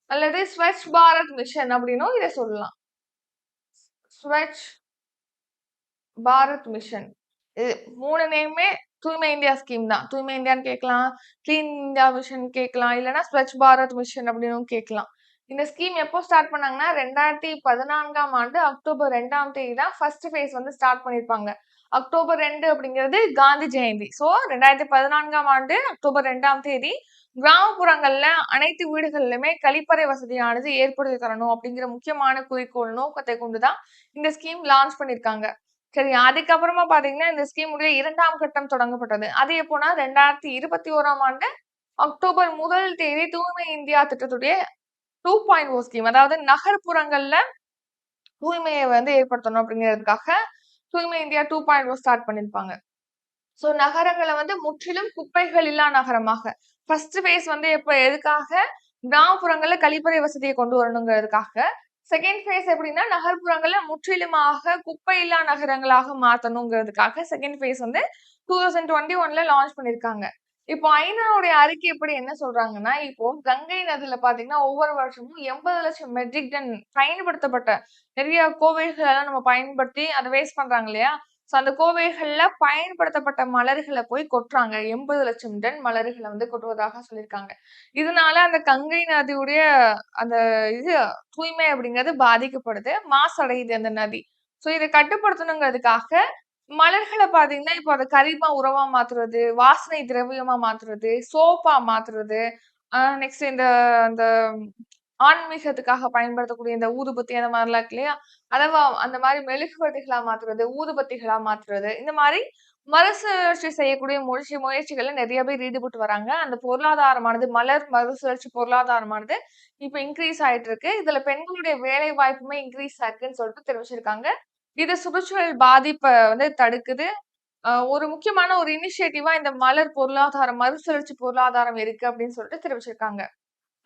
அல்லது ஸ்வச் பாரத் மிஷன் அப்படின்னும் இதை சொல்லலாம். ஸ்வச் பாரத் மிஷன். இது 3 நேமுமே தூய்மை இந்தியா ஸ்கீம் தான். தூய்மை இந்தியான்னு கேட்கலாம், கிளீன் இந்தியா மிஷன் கேட்கலாம், இல்லைன்னா ஸ்வச் பாரத் மிஷன் அப்படின்னும் கேட்கலாம். இந்த ஸ்கீம் எப்போ ஸ்டார்ட் பண்ணாங்கன்னா 2014ஆம் ஆண்டு அக்டோபர் 2ஆம் தேதி தான் ஃபர்ஸ்ட் ஃபேஸ் வந்து ஸ்டார்ட் பண்ணிருப்பாங்க. அக்டோபர் 2 அப்படிங்கிறது காந்தி ஜெயந்தி. சோ 2014ஆம் ஆண்டு அக்டோபர் 2ஆம் தேதி கிராமப்புறங்கள்ல அனைத்து வீடுகளிலுமே கழிப்பறை வசதியானது ஏற்படுத்தி தரணும் அப்படிங்கிற முக்கியமான குறிக்கோள் நோக்கத்தை கொண்டுதான் இந்த ஸ்கீம் லான்ச் பண்ணிருக்காங்க. சரி, அதுக்கப்புறமா பாத்தீங்கன்னா இந்த ஸ்கீம் உடைய 2ஆம் கட்டம் தொடங்கப்பட்டது. அது எப்போனா 2021ஆம் ஆண்டு அக்டோபர் 1 தேதி தூய்மை இந்தியா திட்டத்துடைய 2.0 ஸ்கீம், அதாவது நகர்ப்புறங்கள்ல தூய்மையை வந்து ஏற்படுத்தணும் அப்படிங்கிறதுக்காக தூய்மை இந்தியா 2.0 ஸ்டார்ட் பண்ணிருப்பாங்க. சோ நகரங்களை வந்து முற்றிலும் குப்பைகள் இல்லா நகரமாக ஃபர்ஸ்ட் ஃபேஸ் வந்து எப்ப எதுக்காக கிராமப்புறங்கள்ல கழிப்பறை வசதியை கொண்டு வரணுங்கிறதுக்காக. செகண்ட் ஃபேஸ் எப்படின்னா, நகர்ப்புறங்கள்ல முற்றிலுமாக குப்பையில்லா நகரங்களாக மாத்தணுங்கிறதுக்காக செகண்ட் ஃபேஸ் வந்து 2021ல லான்ச் பண்ணியிருக்காங்க. இப்போ ஐநாவுடைய அறிக்கை எப்படி என்ன சொல்றாங்கன்னா, இப்போ கங்கை நதியில பார்த்தீங்கன்னா, ஒவ்வொரு வருஷமும் 80,00,000 மெட்ரிக் டன் பயன்படுத்தப்பட்ட நிறைய கோவில்கள் எல்லாம் நம்ம பயன்படுத்தி அத வேஸ்ட் பண்றாங்க இல்லையா? ஸோ அந்த கோவில்கள்ல பயன்படுத்தப்பட்ட மலர்கள போய் கொட்டுறாங்க. 80,00,000 டன் மலர்கள வந்து கொட்டுவதாக சொல்லியிருக்காங்க. இதனால அந்த கங்கை நதியுடைய அந்த இது தூய்மை அப்படிங்கிறது பாதிக்கப்படுது. மாசடையுது அந்த நதி. ஸோ இத கட்டுப்படுத்தணுங்கிறதுக்காக மலர்கள பார்த்தீங்கன்னா, இப்போ அத கரிம உரமா மாத்துறது, வாசனை திரவியமா மாத்துறது, சோப்பா மாத்துறது, நெக்ஸ்ட் இந்த அந்த ஆன்மீகத்துக்காக பயன்படுத்தக்கூடிய இந்த ஊதுபத்தி அந்த மாரிலாம் இருக்கு இல்லையா? அந்த மாரி மெழுகுவர்த்திகளா மாத்துறது, ஊதுபத்திகளா மாத்துறது, இந்த மாரி மறுசுழற்சி செய்யக்கூடிய முயற்சிகள்ல நெறைய பேர் ஈடுபட்டு வராங்க. அந்த பொருளாதாரமானது மலர் மறுசுழற்சி பொருளாதாரமானது இப்ப இன்கிரீஸ் ஆயிட்டு இருக்கு. இதுல பெண்களுடைய வேலை வாய்ப்புமே இன்கிரீஸ் ஆயிருக்குன்னு சொல்லிட்டு தெரிவிச்சிருக்காங்க. இது சுற்றுச்சூழல் பாதிப்ப வந்து தடுக்குது. ஒரு முக்கியமான ஒரு இனிஷியேட்டிவா இந்த மலர் பொருளாதாரம், மறுசுழற்சி பொருளாதாரம் இருக்கு அப்படின்னு சொல்லிட்டு தெரிவிச்சிருக்காங்க.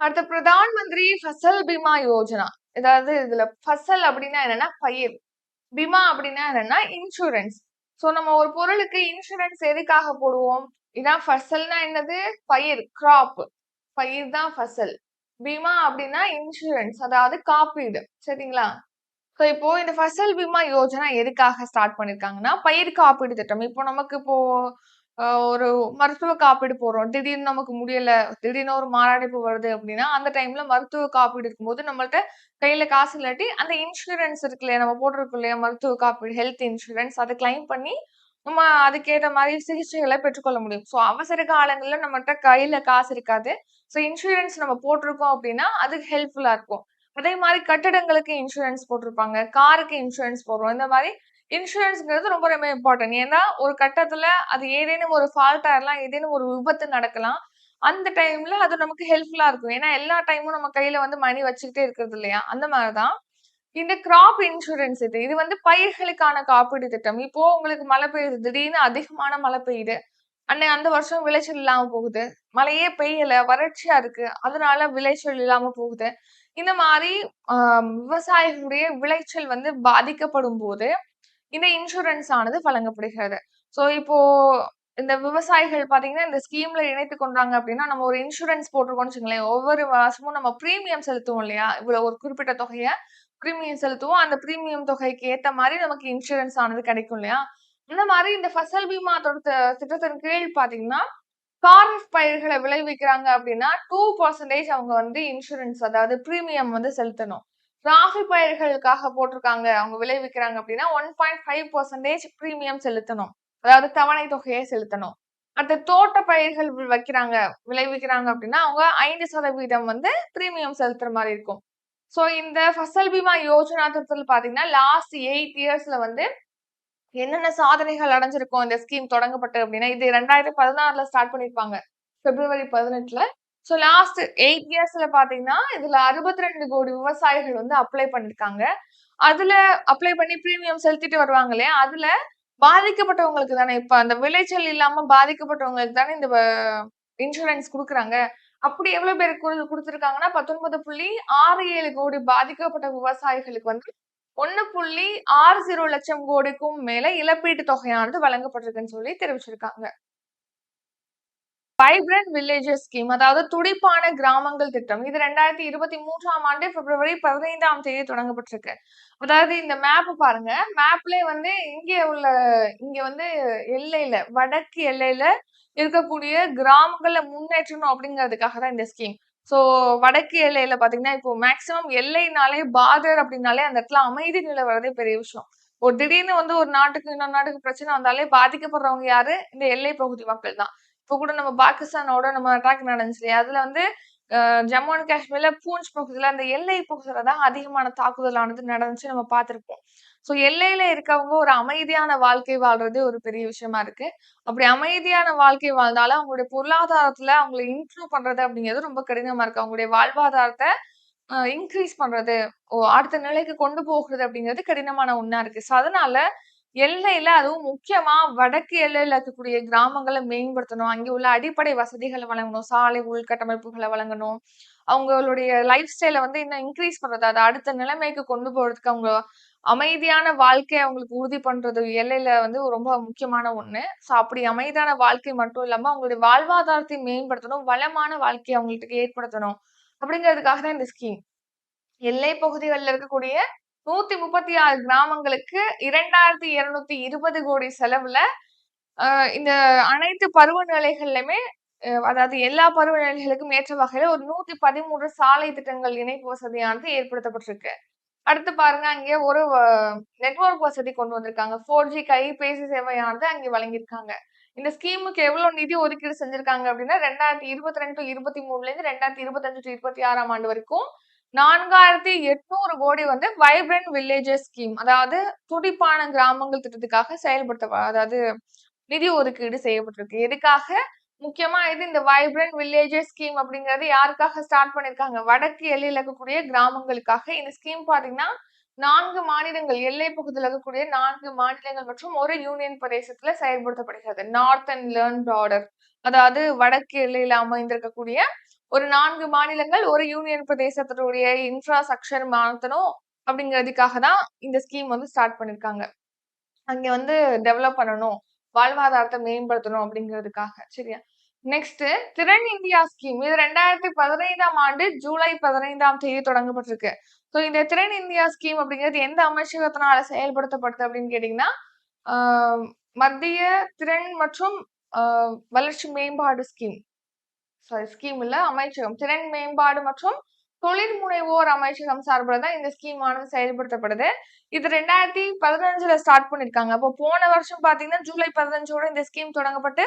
அடுத்து பிரதான் மந்திரி ஃபசல் பீமா யோஜனா. அதாவது இதுல ஃபசல் அப்படின்னா என்னன்னா பயிர். பீமா அப்படின்னா என்னன்னா இன்சூரன்ஸ். சோ நம்ம ஒரு பொருளுக்கு இன்சூரன்ஸ் எதுக்காக போடுவோம்? இதான் ஃபசல்னா என்னது? பயிர், கிராப். பயிர் தான் ஃபசல். பீமா அப்படின்னா இன்சூரன்ஸ், அதாவது காப்பீடு. சரிங்களா? சோ இப்போ இந்த ஃபசல் பீமா யோஜனா எதுக்காக ஸ்டார்ட் பண்ணிருக்காங்கன்னா, பயிர் காப்பீடு திட்டம். இப்போ நமக்கு இப்போ ஒரு மருத்துவ காப்பீடு போடுறோம். திடீர்னு நமக்கு முடியல. திடீர்னு ஒரு மாரடைப்பு வருது அப்படின்னா, அந்த டைம்ல மருத்துவ காப்பீடு இருக்கும்போது நம்மள்ட்ட கையில காசு இல்லாட்டி, அந்த இன்சூரன்ஸ் இருக்கு இல்லையா? நம்ம போட்டிருக்கோம் இல்லையா? மருத்துவ காப்பீடு, ஹெல்த் இன்சூரன்ஸ் அத கிளைம் பண்ணி, நம்ம அதுக்கேத்த மாரி சிகிச்சைகள பெற்றுக்கொள்ள முடியும். சோ அவசர காலங்கள்ல நம்மட்ட கையில காசு இருக்காது. சோ இன்சூரன்ஸ் நம்ம போட்டிருக்கோம் அப்படின்னா, அதுக்கு ஹெல்ப்ஃபுல்லா இருக்கும். அதே மாரி கட்டடங்களுக்கு இன்சூரன்ஸ் போட்டிருப்பாங்க. காருக்கு இன்சூரன்ஸ் போடுறோம். இந்த மாரி இன்சூரன்ஸ்ங்கிறது ரொம்ப ரொம்ப இம்பார்ட்டன்ட். ஏன்னா, ஒரு கட்டத்துல அது ஏதேனும் ஒரு ஃபால்ட் ஆயிரலாம். ஏதேனும் ஒரு விபத்து நடக்கலாம். அந்த டைம்ல அது நமக்கு ஹெல்ப்ஃபுல்லா இருக்கும். ஏன்னா, எல்லா டைமும் நம்ம கையில வந்து மணி வச்சுக்கிட்டே இருக்கிறது இல்லையா? அந்த மாரி தான். இந்த கிராப் இன்சூரன்ஸ் இது. இது வந்து பயிர்களுக்கான காப்பீடு திட்டம். இப்போ உங்களுக்கு மழை பெய்யுது. திடீர்னு அதிகமான மழை பெய்யுது. அந்த வருஷம் விளைச்சல் இல்லாம போகுது. மழையே பெய்யல. வறட்சியா இருக்கு. அதனால விளைச்சல் இல்லாம போகுது. இந்த மாரி அ விவசாயிகளுடைய விளைச்சல் வந்து பாதிக்கப்படும்போது, இந்த இன்சூரன்ஸ் ஆனது வழங்கப்படுகிறது. ஸோ இப்போ இந்த விவசாயிகள் பார்த்தீங்கன்னா, இந்த ஸ்கீம்ல இணைத்துக் கொண்டாங்க அப்டின்னா, நம்ம ஒரு இன்சூரன்ஸ் போட்டிருக்கோம்னு வச்சுக்கங்களேன். ஒவ்வொரு மாசமும் நம்ம பிரீமியம் செலுத்துவோம் இல்லையா? இவ்வளவு ஒரு குறிப்பிட்ட தொகைய பிரீமியம் செலுத்துவோம். அந்த பிரீமியம் தொகைக்கு ஏத்த மாரி நமக்கு இன்சூரன்ஸ் ஆனது கிடைக்கும் இல்லையா? அந்த மாரி இந்த ஃபசல் பீமா திட்டத்தின் கீழ் பார்த்தீங்கன்னா, காரிஃப் பயிர்கள விளைவிக்கிறாங்க அப்டின்னா, 2% அவங்க வந்து இன்சூரன்ஸ் அதாவது பிரீமியம் வந்து செலுத்தணும். ராகி பயிர்களுக்காக போட்டிருக்காங்க, அவங்க விளைவிக்கிறாங்க அப்டின்னா, 1.5% பிரீமியம் செலுத்தணும். அதாவது தவணை தொகையை செலுத்தணும். அடுத்து தோட்ட பயிர்கள் விளைவிக்கிறாங்க அப்டின்னா, அவங்க 5% வந்து பிரீமியம் செலுத்துற மாரி இருக்கும். சோ இந்த ஃபசல் பீமா யோஜனா திட்டத்துல பார்த்தீங்கன்னா, லாஸ்ட் 8 இயர்ஸ்ல வந்து என்னென்ன சாதனைகள் அடைஞ்சிருக்கும் இந்த ஸ்கீம் தொடங்கப்பட்டு அப்படின்னா, இது 2016ல ஸ்டார்ட் பண்ணியிருப்பாங்க. பிப்ரவரி 18ல. ஸோ லாஸ்ட் 8 இயர்ஸ்ல பார்த்தீங்கன்னா, இதுல 62 கோடி விவசாயிகள் வந்து அப்ளை பண்ணியிருக்காங்க. அதுல அப்ளை பண்ணி பிரீமியம் செலுத்திட்டு வருவாங்க இல்லையா? அதுல பாதிக்கப்பட்டவங்களுக்கு தானே இப்ப அந்த விளைச்சல் இல்லாம பாதிக்கப்பட்டவங்களுக்கு தானே இந்த இன்சூரன்ஸ் குடுக்குறாங்க. அப்படி எவ்வளவு பேருக்கு குடுத்திருக்காங்கன்னா, 19.67 கோடி பாதிக்கப்பட்ட விவசாயிகளுக்கு வந்து 1.60 லட்சம் கோடிக்கும் மேல இழப்பீட்டு தொகையானது வழங்கப்பட்டிருக்குன்னு சொல்லி தெரிவிச்சிருக்காங்க. வைப்ரன்ட் வில்லேஜஸ் ஸ்கீம் அதாவது துடிப்பான கிராமங்கள் திட்டம். இது 2023ஆம் ஆண்டு பிப்ரவரி 15ஆம் தேதி தொடங்கப்பட்டிருக்கு. அதாவது இந்த மேப் பாருங்க. மேப்லயே வந்து இங்க வந்து எல்லையில, வடக்கு எல்லையில இருக்கக்கூடிய கிராமங்கள முன்னேற்றணும் அப்படிங்கிறதுக்காக தான் இந்த ஸ்கீம். சோ வடக்கு எல்லையில பாத்தீங்கன்னா, இப்போ மேக்ஸிமம் எல்லைனாலே பார்டர் அப்படின்னாலே அந்த இடத்துல அமைதி நிலவறதே பெரிய விஷயம். ஒரு திடீர்னு வந்து ஒரு நாட்டுக்கு இன்னொரு நாட்டுக்கு பிரச்சனை வந்தாலே பாதிக்கப்படுறவங்க யாரு? இந்த எல்லை பகுதி மக்கள் தான். இப்போ கூட நம்ம பாகிஸ்தானோட நம்ம அட்டாக் நடந்துச்சு இல்லையா? அதுல வந்து ஜம்மு அண்ட் காஷ்மீர்ல பூஞ்ச் பகுதியில அந்த எல்லை பகுதியில தான் அதிகமான தாக்குதலானது நடந்துச்சு நம்ம பார்த்திருப்போம். சோ எல்லையில இருக்கவங்க ஒரு அமைதியான வாழ்க்கை வாழ்றது ஒரு பெரிய விஷயமா இருக்கு. அப்படி அமைதியான வாழ்க்கை வாழ்ந்தாலும் அவங்களுடைய பொருளாதாரத்துல அவங்கள இம்ப்ரூவ் பண்றது அப்படிங்கிறது ரொம்ப கடினமா இருக்கு. அவங்களுடைய வாழ்வாதாரத்த இன்கிரீஸ் பண்றது, அடுத்த நிலைக்கு கொண்டு போகுறது அப்படிங்கிறது கடினமான ஒண்ணா இருக்கு. சோ அதனால எல்லையில அதுவும் முக்கியமா வடக்கு எல்லையில இருக்கக்கூடிய கிராமங்கள மேம்படுத்தணும். அங்கே உள்ள அடிப்படை வசதிகள வழங்கணும். சாலை உள்கட்டமைப்புகள வழங்கணும். அவங்களுடைய லைஃப் ஸ்டைல வந்து இன்னும் இன்கிரீஸ் பண்றது. அத அடுத்த நிலைமைக்கு கொண்டு போறதுக்கு அவங்க அமைதியான வாழ்க்கைய அவங்களுக்கு உறுதி பண்றது எல்லையில வந்து ரொம்ப முக்கியமான ஒண்ணு. ஸோ அப்படி அமைதியான வாழ்க்கை மட்டும் இல்லாம அவங்களுடைய வாழ்வாதாரத்தை மேம்படுத்தணும். வளமான வாழ்க்கைய அவங்களுக்கு ஏற்படுத்தணும். அப்படிங்கிறதுக்காக தான் இந்த ஸ்கீம். எல்லை பகுதிகள்ல இருக்கக்கூடிய 136 கிராமங்களுக்கு 2220 கோடி செலவுல இந்த அனைத்து பருவநிலைகள்லயுமே அதாவது எல்லா பருவநிலைகளுக்கும் ஏற்ற வகையில ஒரு 113 சாலை திட்டங்கள் இணைப்பு வசதியானது ஏற்படுத்தப்பட்டிருக்கு. அடுத்து பாருங்க, அங்கே ஒரு நெட்வொர்க் வசதி கொண்டு வந்திருக்காங்க. 4G கைபேசி சேவையானது அங்கே வழங்கியிருக்காங்க. இந்த ஸ்கீமுக்கு எவ்வளவு நிதி ஒதுக்கீடு செஞ்சிருக்காங்க அப்படின்னா 2022 to 23லேருந்து 2025 to 26ஆம் ஆண்டு வரைக்கும் 4800 கோடி வந்து வைப்ரண்ட் வில்லேஜஸ் ஸ்கீம், அதாவது துடிப்பான கிராமங்கள் திட்டத்துக்காக அதாவது நிதி ஒதுக்கீடு செய்யப்பட்டிருக்கு. எதுக்காக? முக்கியமா இது இந்த வைப்ரண்ட் வில்லேஜஸ் ஸ்கீம் அப்படிங்கிறது யாருக்காக ஸ்டார்ட் பண்ணிருக்காங்க? வடக்கு எல்லையில இருக்கக்கூடிய கிராமங்களுக்காக. இந்த ஸ்கீம் பாத்தீங்கன்னா 4 மாநிலங்கள், எல்லை பகுதியில் இருக்கக்கூடிய 4 மாநிலங்கள் மற்றும் ஒரு யூனியன் பிரதேசத்துல செயல்படுத்தப்படுகிறது. நார்த் அண்ட் லேர்ன் பார்டர், அதாவது வடக்கு எல்லையில அமைந்திருக்கக்கூடிய ஒரு 4 மாநிலங்கள், ஒரு யூனியன் பிரதேசத்தினுடைய இன்ஃப்ராஸ்ட்ரக்சர் மாத்தணும் அப்படிங்கிறதுக்காக தான் இந்த ஸ்கீம் வந்து ஸ்டார்ட் பண்ணிருக்காங்க. அங்க வந்து டெவலப் பண்ணணும், வாழ்வாதாரத்தை மேம்படுத்தணும் அப்படிங்கிறதுக்காக. சரியா? நெக்ஸ்ட் திறன் இந்தியா ஸ்கீம். இது 2015ஆம் ஆண்டு ஜூலை 15ஆம் தேதி தொடங்கப்பட்டிருக்கு. ஸோ இந்த திறன் இந்தியா ஸ்கீம் அப்படிங்கிறது எந்த அமைச்சகத்தினால செயல்படுத்தப்படுது அப்படின்னு கேட்டீங்கன்னா, மத்திய திறன் மற்றும் வளர்ச்சி மேம்பாடு ஸ்கீம். ஸ்கீம் இல்ல, அமைச்சகம். திறன் மேம்பாடு மற்றும் தொழில் முனைவோர் அமைச்சகம் சார்பில் தான் இந்த ஸ்கீம் ஆனது செயல்படுத்தப்படுது. இது 2015ல ஸ்டார்ட் பண்ணிருக்காங்க. அப்போ போன வருஷம் பாத்தீங்கன்னா ஜூலை 15ஓட இந்த ஸ்கீம் தொடங்கப்பட்டு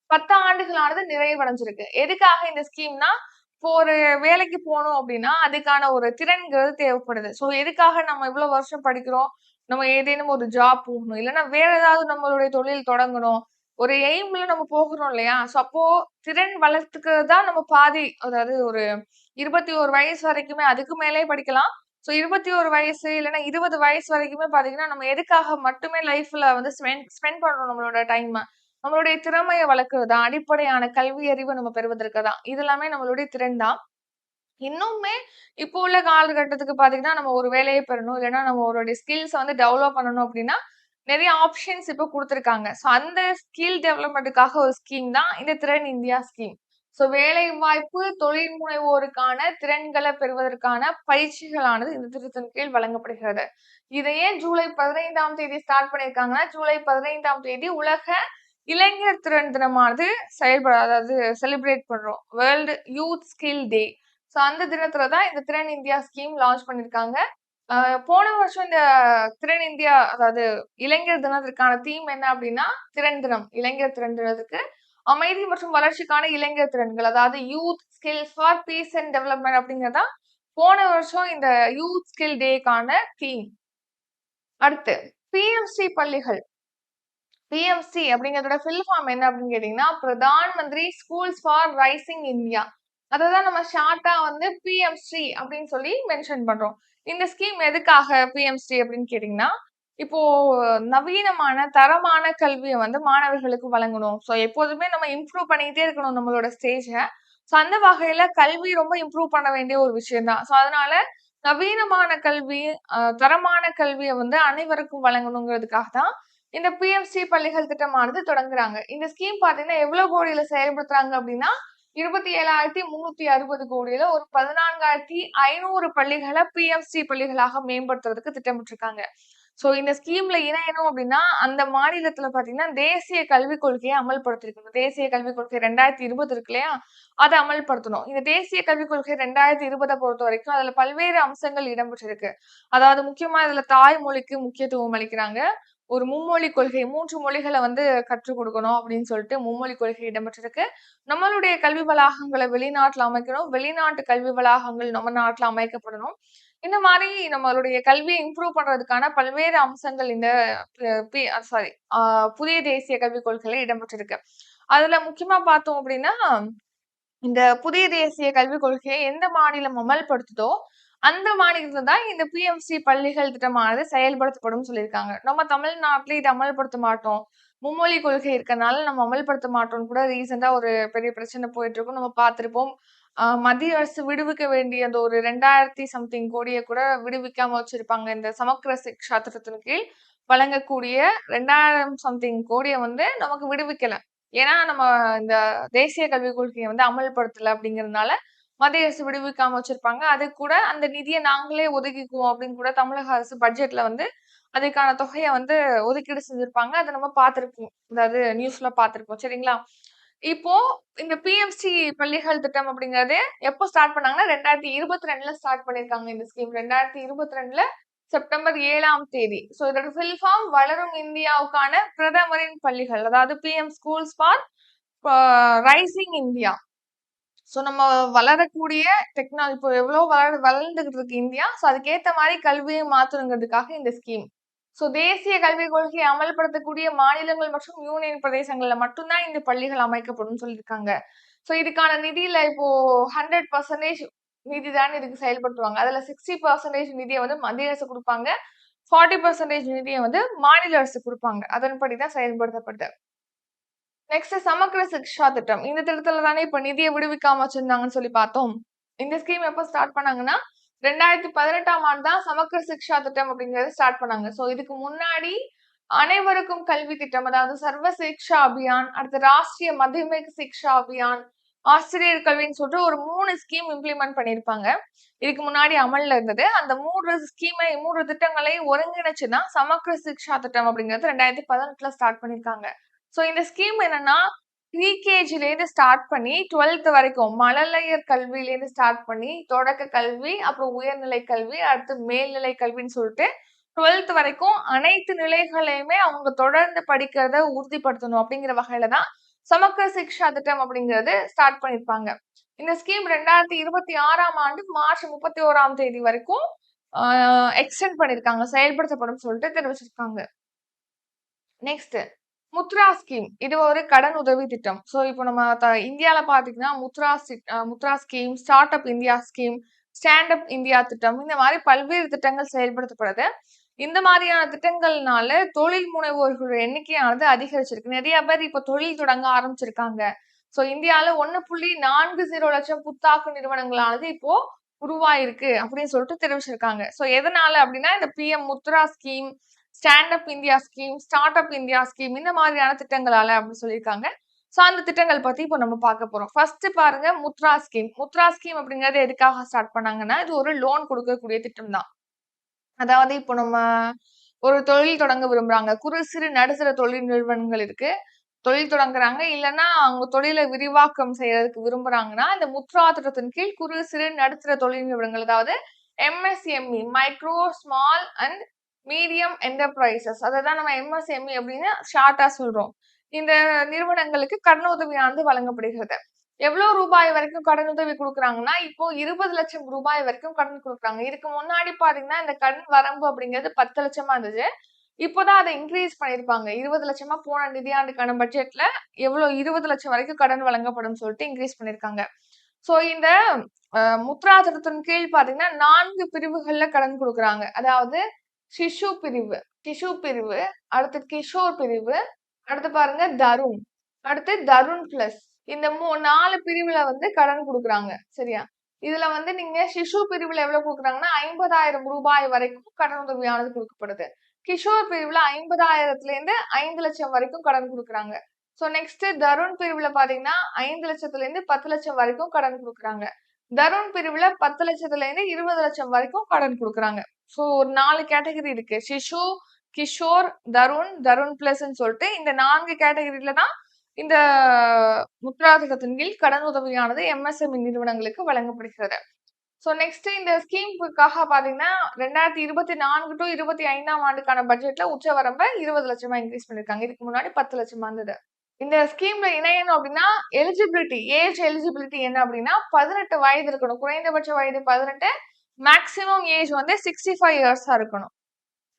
10 ஆண்டுகளானது நிறைவடைஞ்சிருக்கு. எதுக்காக இந்த ஸ்கீம்னா, இப்போ ஒரு வேலைக்கு போனோம் அப்படின்னா அதுக்கான ஒரு திறன்கிறது தேவைப்படுது. ஸோ எதுக்காக நம்ம இவ்வளவு வருஷம் படிக்கிறோம்? நம்ம ஏதேனும் ஒரு ஜாப் போகணும், இல்லைன்னா வேற ஏதாவது நம்மளுடைய தொழில் தொடங்கணும், ஒரு எய்ம்ல நம்ம போகிறோம் இல்லையா? ஸோ அப்போ திறன் வளர்த்துக்கிறது தான் நம்ம பாதி, அதாவது ஒரு 21 வயசு வரைக்குமே, அதுக்கு மேலேயே படிக்கலாம். ஸோ 21 வயசு இல்லைன்னா 20 வயசு வரைக்குமே பாத்தீங்கன்னா நம்ம எதுக்காக மட்டுமே லைஃப்ல வந்து ஸ்பெண்ட் பண்றோம் நம்மளோட டைம்? நம்மளுடைய திறமைய வளர்க்கிறது தான், அடிப்படையான கல்வி அறிவு நம்ம பெறுவதற்கு தான். இது எல்லாமே நம்மளுடைய திறன் தான். இன்னுமே இப்போ உள்ள காலகட்டத்துக்கு பாத்தீங்கன்னா, நம்ம ஒரு வேலையை பெறணும், இல்லைன்னா நம்மளுடைய ஸ்கில்ஸ வந்து டெவலப் பண்ணணும் அப்படின்னா, நிறைய ஆப்ஷன்ஸ் இப்ப குடுத்திருக்காங்க. ஸோ அந்த ஸ்கில் டெவலப்மென்ட்க்காக ஒரு ஸ்கீம் தான் இந்த திறன் இந்தியா ஸ்கீம். ஸோ வேலைவாய்ப்பு, தொழில் முனைவோருக்கான திறன்கள பெறுவதற்கான பயிற்சிகளானது இந்த திட்டத்தின் கீழ் வழங்கப்படுகிறது. இதை ஏன் ஜூலை 15ஆம் தேதி ஸ்டார்ட் பண்ணியிருக்காங்கன்னா, ஜூலை 15ஆம் தேதி உலக இளைஞர் திறன் தினமானது அதாவது செலிப்ரேட் பண்றோம். வேர்ல்டு யூத் ஸ்கில் டே. ஸோ அந்த தினத்துல தான் இந்த திறன் இந்தியா ஸ்கீம் லான்ச் பண்ணிருக்காங்க. போன வருஷம் இந்த திறன் இந்தியா, அதாவது இளைஞர் தினத்திற்கான தீம் என்ன அப்படின்னா, திறன் தினம். இளைஞர் திறன் தினத்துக்கு அமைதி மற்றும் வளர்ச்சிக்கான இளைஞர் திறன்கள், அதாவது youth skills for peace and development அப்படிங்கறதா போன வருஷம் இந்த யூத் ஸ்கில் டேக்கான தீம். அடுத்து பிஎம்சி பள்ளிகள். பிஎம்சி அப்படிங்கறதோட ஃபில் ஃபார்ம் என்ன அப்படின்னு கேட்டீங்கன்னா, Pradhan Mantri schools for rising India. அததான் நம்ம ஷார்ட்டா வந்து பிஎம்சி அப்படின்னு சொல்லி மென்ஷன் பண்றோம். இந்த ஸ்கீம் எதுக்காக பிஎம்சி அப்படின்னு கேட்டீங்கன்னா, இப்போ நவீனமான தரமான கல்வியை வந்து மாணவர்களுக்கு வழங்கணும். ஸோ எப்போதுமே நம்ம இம்ப்ரூவ் பண்ணிக்கிட்டே இருக்கணும் நம்மளோட ஸ்டேஜ. ஸோ அந்த வகையில கல்வி ரொம்ப இம்ப்ரூவ் பண்ண வேண்டிய ஒரு விஷயம் தான். ஸோ அதனால நவீனமான கல்வி, தரமான கல்வியை வந்து அனைவருக்கும் வழங்கணுங்கிறதுக்காக தான் இந்த பிஎம்சி பள்ளிகள் திட்டமானது தொடங்குறாங்க. இந்த ஸ்கீம் பாத்தீங்கன்னா எவ்வளவு கோடியில செயல்படுத்துறாங்க அப்படின்னா 27,360 கோடியில ஒரு 14,500 பள்ளிகளை பிஎம்சி பள்ளிகளாக மேம்படுத்துறதுக்கு திட்டமிட்டிருக்காங்க. சோ இந்த ஸ்கீம்ல இணையணும் அப்படின்னா அந்த மாநிலத்துல பாத்தீங்கன்னா தேசிய கல்விக் கொள்கையை அமல்படுத்திருக்கணும். தேசிய கல்விக் கொள்கை 2020 இருக்கு இல்லையா, அதை அமல்படுத்தணும். இந்த தேசிய கல்விக் கொள்கை 2020 பொறுத்த வரைக்கும் அதுல பல்வேறு அம்சங்கள் இடம்பெற்றிருக்கு. அதாவது முக்கியமா இதுல தாய்மொழிக்கு முக்கியத்துவம் அளிக்கிறாங்க. ஒரு மும்மொழி கொள்கை, 3 மொழிகளை வந்து கற்றுக் கொடுக்கணும் அப்படின்னு சொல்லிட்டு மும்மொழி கொள்கை இடம்பெற்றிருக்கு. நம்மளுடைய கல்வி வளாகங்களை வெளிநாட்டுல அமைக்கணும், வெளிநாட்டு கல்வி வளாகங்கள் நம்ம நாட்டுல அமைக்கப்படணும். இந்த மாதிரி நம்மளுடைய கல்வியை இம்ப்ரூவ் பண்றதுக்கான பல்வேறு அம்சங்கள் இந்த புதிய தேசிய கல்விக் கொள்கையில இடம்பெற்றிருக்கு. அதுல முக்கியமா பார்த்தோம் அப்படின்னா, இந்த புதிய தேசிய கல்விக் கொள்கையை எந்த மாநிலம் அமல்படுத்துதோ அந்த மாநிலத்துல தான் இந்த பிஎம்சி பள்ளிகள் திட்டமானது செயல்படுத்தப்படும் சொல்லியிருக்காங்க. நம்ம தமிழ்நாட்டுல இதை அமல்படுத்த மாட்டோம். மும்மொழி கொள்கை இருக்கனால நம்ம அமல்படுத்த மாட்டோம்னு கூட ரீசெண்டா ஒரு பெரிய பிரச்சனை போயிட்டு இருக்கும். நம்ம பார்த்திருப்போம். மத்திய அரசு விடுவிக்க வேண்டிய அந்த ஒரு 2000 சம்திங் கோடியை கூட விடுவிக்காம வச்சிருப்பாங்க. இந்த சமக்கிர சிக்ஷா திட்டத்தின் கீழ் வழங்கக்கூடிய 2000 சம்திங் கோடியை வந்து நமக்கு விடுவிக்கல. ஏன்னா நம்ம இந்த தேசிய கல்விக் கொள்கையை வந்து அமல்படுத்தல அப்படிங்கறதுனால மத்திய அரசு விடுவிக்காம வச்சிருப்பாங்க. அது கூட அந்த நிதியை நாங்களே ஒதுக்கிக்குவோம் அப்படின்னு கூட தமிழக அரசு பட்ஜெட்ல வந்து அதுக்கான தொகையை வந்து ஒதுக்கீடு செஞ்சிருப்பாங்க. அதை நம்ம பார்த்திருப்போம். அதாவது நியூஸ்ல பார்த்திருப்போம். சரிங்களா? இப்போ இந்த பிஎம்சி பள்ளிகள் திட்டம் அப்படிங்கிறது எப்போ ஸ்டார்ட் பண்ணாங்கன்னா 2022ல ஸ்டார்ட் பண்ணிருக்காங்க இந்த ஸ்கீம். 2022ல செப்டம்பர் 7ஆம் தேதி. ஸோ இதோட ஃபுல் ஃபார்ம் வளரும் இந்தியாவுக்கான பிரதமரின் பள்ளிகள். அதாவது PM schools for rising India. So நம்ம வளரக்கூடிய டெக்னாலஜி இப்போ எவ்வளோ வளர்ந்துகிட்டு இருக்கு இந்தியா. ஸோ அதுக்கேற்ற மாதிரி கல்வியை மாற்றணுங்கிறதுக்காக இந்த ஸ்கீம். ஸோ தேசிய கல்விக் கொள்கையை அமல்படுத்தக்கூடிய மாநிலங்கள் மற்றும் யூனியன் பிரதேசங்கள்ல மட்டும்தான் இந்த பள்ளிகள் அமைக்கப்படும் சொல்லியிருக்காங்க. ஸோ இதுக்கான நிதியில இப்போ 100% நிதி தான் இதுக்கு செயல்படுத்துவாங்க. அதுல 60% நிதியை வந்து மத்திய அரசு கொடுப்பாங்க. 40% நிதியை வந்து மாநில அரசு கொடுப்பாங்க. அதன்படிதான் செயல்படுத்தப்பட்டது. நெக்ஸ்ட் சமக்கிர சிக்ஷா திட்டம். இந்த திட்டத்துல தானே இப்ப நிதியை விடுவிக்காம வச்சிருந்தாங்கன்னு சொல்லி பார்த்தோம். இந்த ஸ்கீம் எப்ப ஸ்டார்ட் பண்ணாங்கன்னா 2018ஆம் ஆண்டு தான் சமக்கிர சிக்ஷா திட்டம் அப்படிங்கறது ஸ்டார்ட் பண்ணாங்க. சோ இதுக்கு முன்னாடி அனைவருக்கும் கல்வி திட்டம், அதாவது சர்வ சிக்ஷா அபியான், அடுத்து ராஷ்டிரிய மத்தியமிக் சிக்ஷா அபியான், ஆசிரியர் கல்வின்னு சொல்லிட்டு ஒரு 3 ஸ்கீம் இம்ப்ளிமெண்ட் பண்ணிருப்பாங்க. இதுக்கு முன்னாடி அமல்ல இருந்தது. அந்த 3 திட்டங்களை ஒருங்கிணைச்சுதான் சமக்கிர சிக்ஷா திட்டம் அப்படிங்கிறது 2018ல ஸ்டார்ட் பண்ணிருக்காங்க. சோ இந்த ஸ்கீம் என்னன்னா ப்ரீகேஜில இருந்து ஸ்டார்ட் பண்ணி 12th வரைக்கும் மழலையர் கல்வியில இருந்து ஸ்டார்ட் பண்ணி தொடக்க கல்வி, அப்புறம் உயர்நிலை கல்வி, அடுத்து மேல்நிலை கல்வின்னு சொல்லிட்டு 12th வரைக்கும் அனைத்து நிலைகளையுமே அவங்க தொடர்ந்து படிக்கிறத உறுதிப்படுத்தணும் அப்படிங்கிற வகையில தான் சமக்கிர சிக்ஷா திட்டம் அப்படிங்கிறது ஸ்டார்ட் பண்ணிருப்பாங்க. இந்த ஸ்கீம் 2026ஆம் ஆண்டு மார்ச் 31ஆம் தேதி வரைக்கும் எக்ஸ்டெண்ட் பண்ணிருக்காங்க, செயல்படுத்தப்படும் சொல்லிட்டு தெரிவிச்சிருக்காங்க. Next Mudra scheme. இது ஒரு கடன் உதவி திட்டம். சோ இப்போ நம்ம இந்தியால பாத்தீங்கன்னா Mudra scheme, start up India scheme, stand up India திட்டம், இந்த மாதிரி பல்வேறு திட்டங்கள் செயல்படுத்தப்படுது. இந்த மாதிரியான திட்டங்கள்னால தொழில் முனைவோர்களோட எண்ணிக்கையானது அதிகரிச்சிருக்கு. நிறைய பேர் இப்ப தொழில் தொடங்க ஆரம்பிச்சிருக்காங்க. சோ இந்தியால 1.40 லட்சம் புத்தாக்க நிறுவனங்களானது இப்போ உருவாயிருக்கு அப்படின்னு சொல்லிட்டு தெரிவிச்சிருக்காங்க. சோ எதனால அப்படின்னா இந்த PM Mudra scheme, stand up India scheme, start up India scheme, இந்த மாதிரியான திட்டங்களால அப்படின்னு சொல்லியிருக்காங்க. சோ அந்த திட்டங்கள் பத்தி இப்போ நம்ம பார்க்க போறோம். ஃபர்ஸ்ட் பாருங்க முத்ரா ஸ்கீம். முத்ரா ஸ்கீம் அப்படிங்கிறது எதுக்காக ஸ்டார்ட் பண்ணாங்கன்னா இது ஒரு லோன் கொடுக்கக்கூடிய திட்டம் தான். அதாவது இப்போ நம்ம ஒரு தொழில் தொடங்க விரும்புறாங்க. குறு சிறு நடுத்தர தொழில் நிறுவனங்கள் இருக்கு. தொழில் தொடங்குறாங்க. இல்லைன்னா அவங்க தொழிலை விரிவாக்கம் செய்யறதுக்கு விரும்புறாங்கன்னா இந்த முத்ரா திட்டத்தின் கீழ் குறு சிறு நடுத்தர தொழில் நிறுவனங்கள், அதாவது MSME, micro small and medium enterprises, அதான் நம்ம எம்எஸ்எம்இ அப்படின்னு ஷார்ட்டா சொல்றோம். இந்த நிறுவனங்களுக்கு கடன் உதவியானது வழங்கப்படுகிறது. எவ்வளவு ரூபாய் வரைக்கும் கடன் உதவி கொடுக்குறாங்கன்னா இப்போ 20 லட்சம் ரூபாய் வரைக்கும் கடன் கொடுக்குறாங்க. இதுக்கு முன்னாடி பாத்தீங்கன்னா இந்த கடன் வரம்பு அப்படிங்கிறது 10 லட்சமா இருந்துச்சு. இப்போதான் அதை இன்க்ரீஸ் பண்ணிருப்பாங்க. 20 லட்சமா போன நிதியாண்டுக்கான பட்ஜெட்ல எவ்வளவு 20 லட்சம் வரைக்கும் கடன் வழங்கப்படும் சொல்லிட்டு இன்க்ரீஸ் பண்ணிருக்காங்க. சோ இந்த முத்ரா திட்டத்தின் கீழ் பாத்தீங்கன்னா 4 பிரிவுகள்ல கடன் கொடுக்குறாங்க. அதாவது சிசு பிரிவு, அடுத்து கிஷோர் பிரிவு, அடுத்து பாருங்க தருண், அடுத்து தருண் பிளஸ், இந்த 4 பிரிவுல வந்து கடன் கொடுக்குறாங்க. சரியா? இதுல வந்து நீங்க சிசு பிரிவுல எவ்வளவு கொடுக்குறாங்கன்னா 50,000 ரூபாய் வரைக்கும் கடன் உதவியானது கொடுக்கப்படுது. கிஷோர் பிரிவுல 50,000ல இருந்து 5 லட்சம் வரைக்கும் கடன் கொடுக்குறாங்க. சோ நெக்ஸ்ட் தருண் பிரிவுல பாத்தீங்கன்னா 5 லட்சத்துல இருந்து 10 லட்சம் வரைக்கும் கடன் கொடுக்குறாங்க. தருண் பிரிவுல 10 லட்சத்துல இருந்து 20 லட்சம் வரைக்கும் கடன் கொடுக்குறாங்க. சோ ஒரு 4 கேட்டகரி இருக்கு. சிசு, கிஷோர், தருண் பிளஸ்ன்னு சொல்லிட்டு இந்த 4 கேட்டகரியில தான் இந்த முத்ரா திட்டத்தின் கீழ் கடன் உதவியானது எம்எஸ்எம்இ நிறுவனங்களுக்கு வழங்கப்படுகிறது. சோ நெக்ஸ்ட் இந்த ஸ்கீமுக்காக பாத்தீங்கன்னா 2024 டு 25ஆம் ஆண்டுக்கான பட்ஜெட்ல உச்சவரம்பை 20 லட்சமா இன்க்ரீஸ் பண்ணிருக்காங்க. இதுக்கு முன்னாடி 10 லட்சமா இருந்தது. இந்த ஸ்கீம்ல இணையணும் அப்படின்னா ஏஜ் எலிஜிபிலிட்டி என்ன அப்படின்னா 18 வயது இருக்கணும். குறைந்தபட்ச வயது 18, மேக்சிமம் ஏஜ் வந்து 65 இயர்ஸா இருக்கணும்.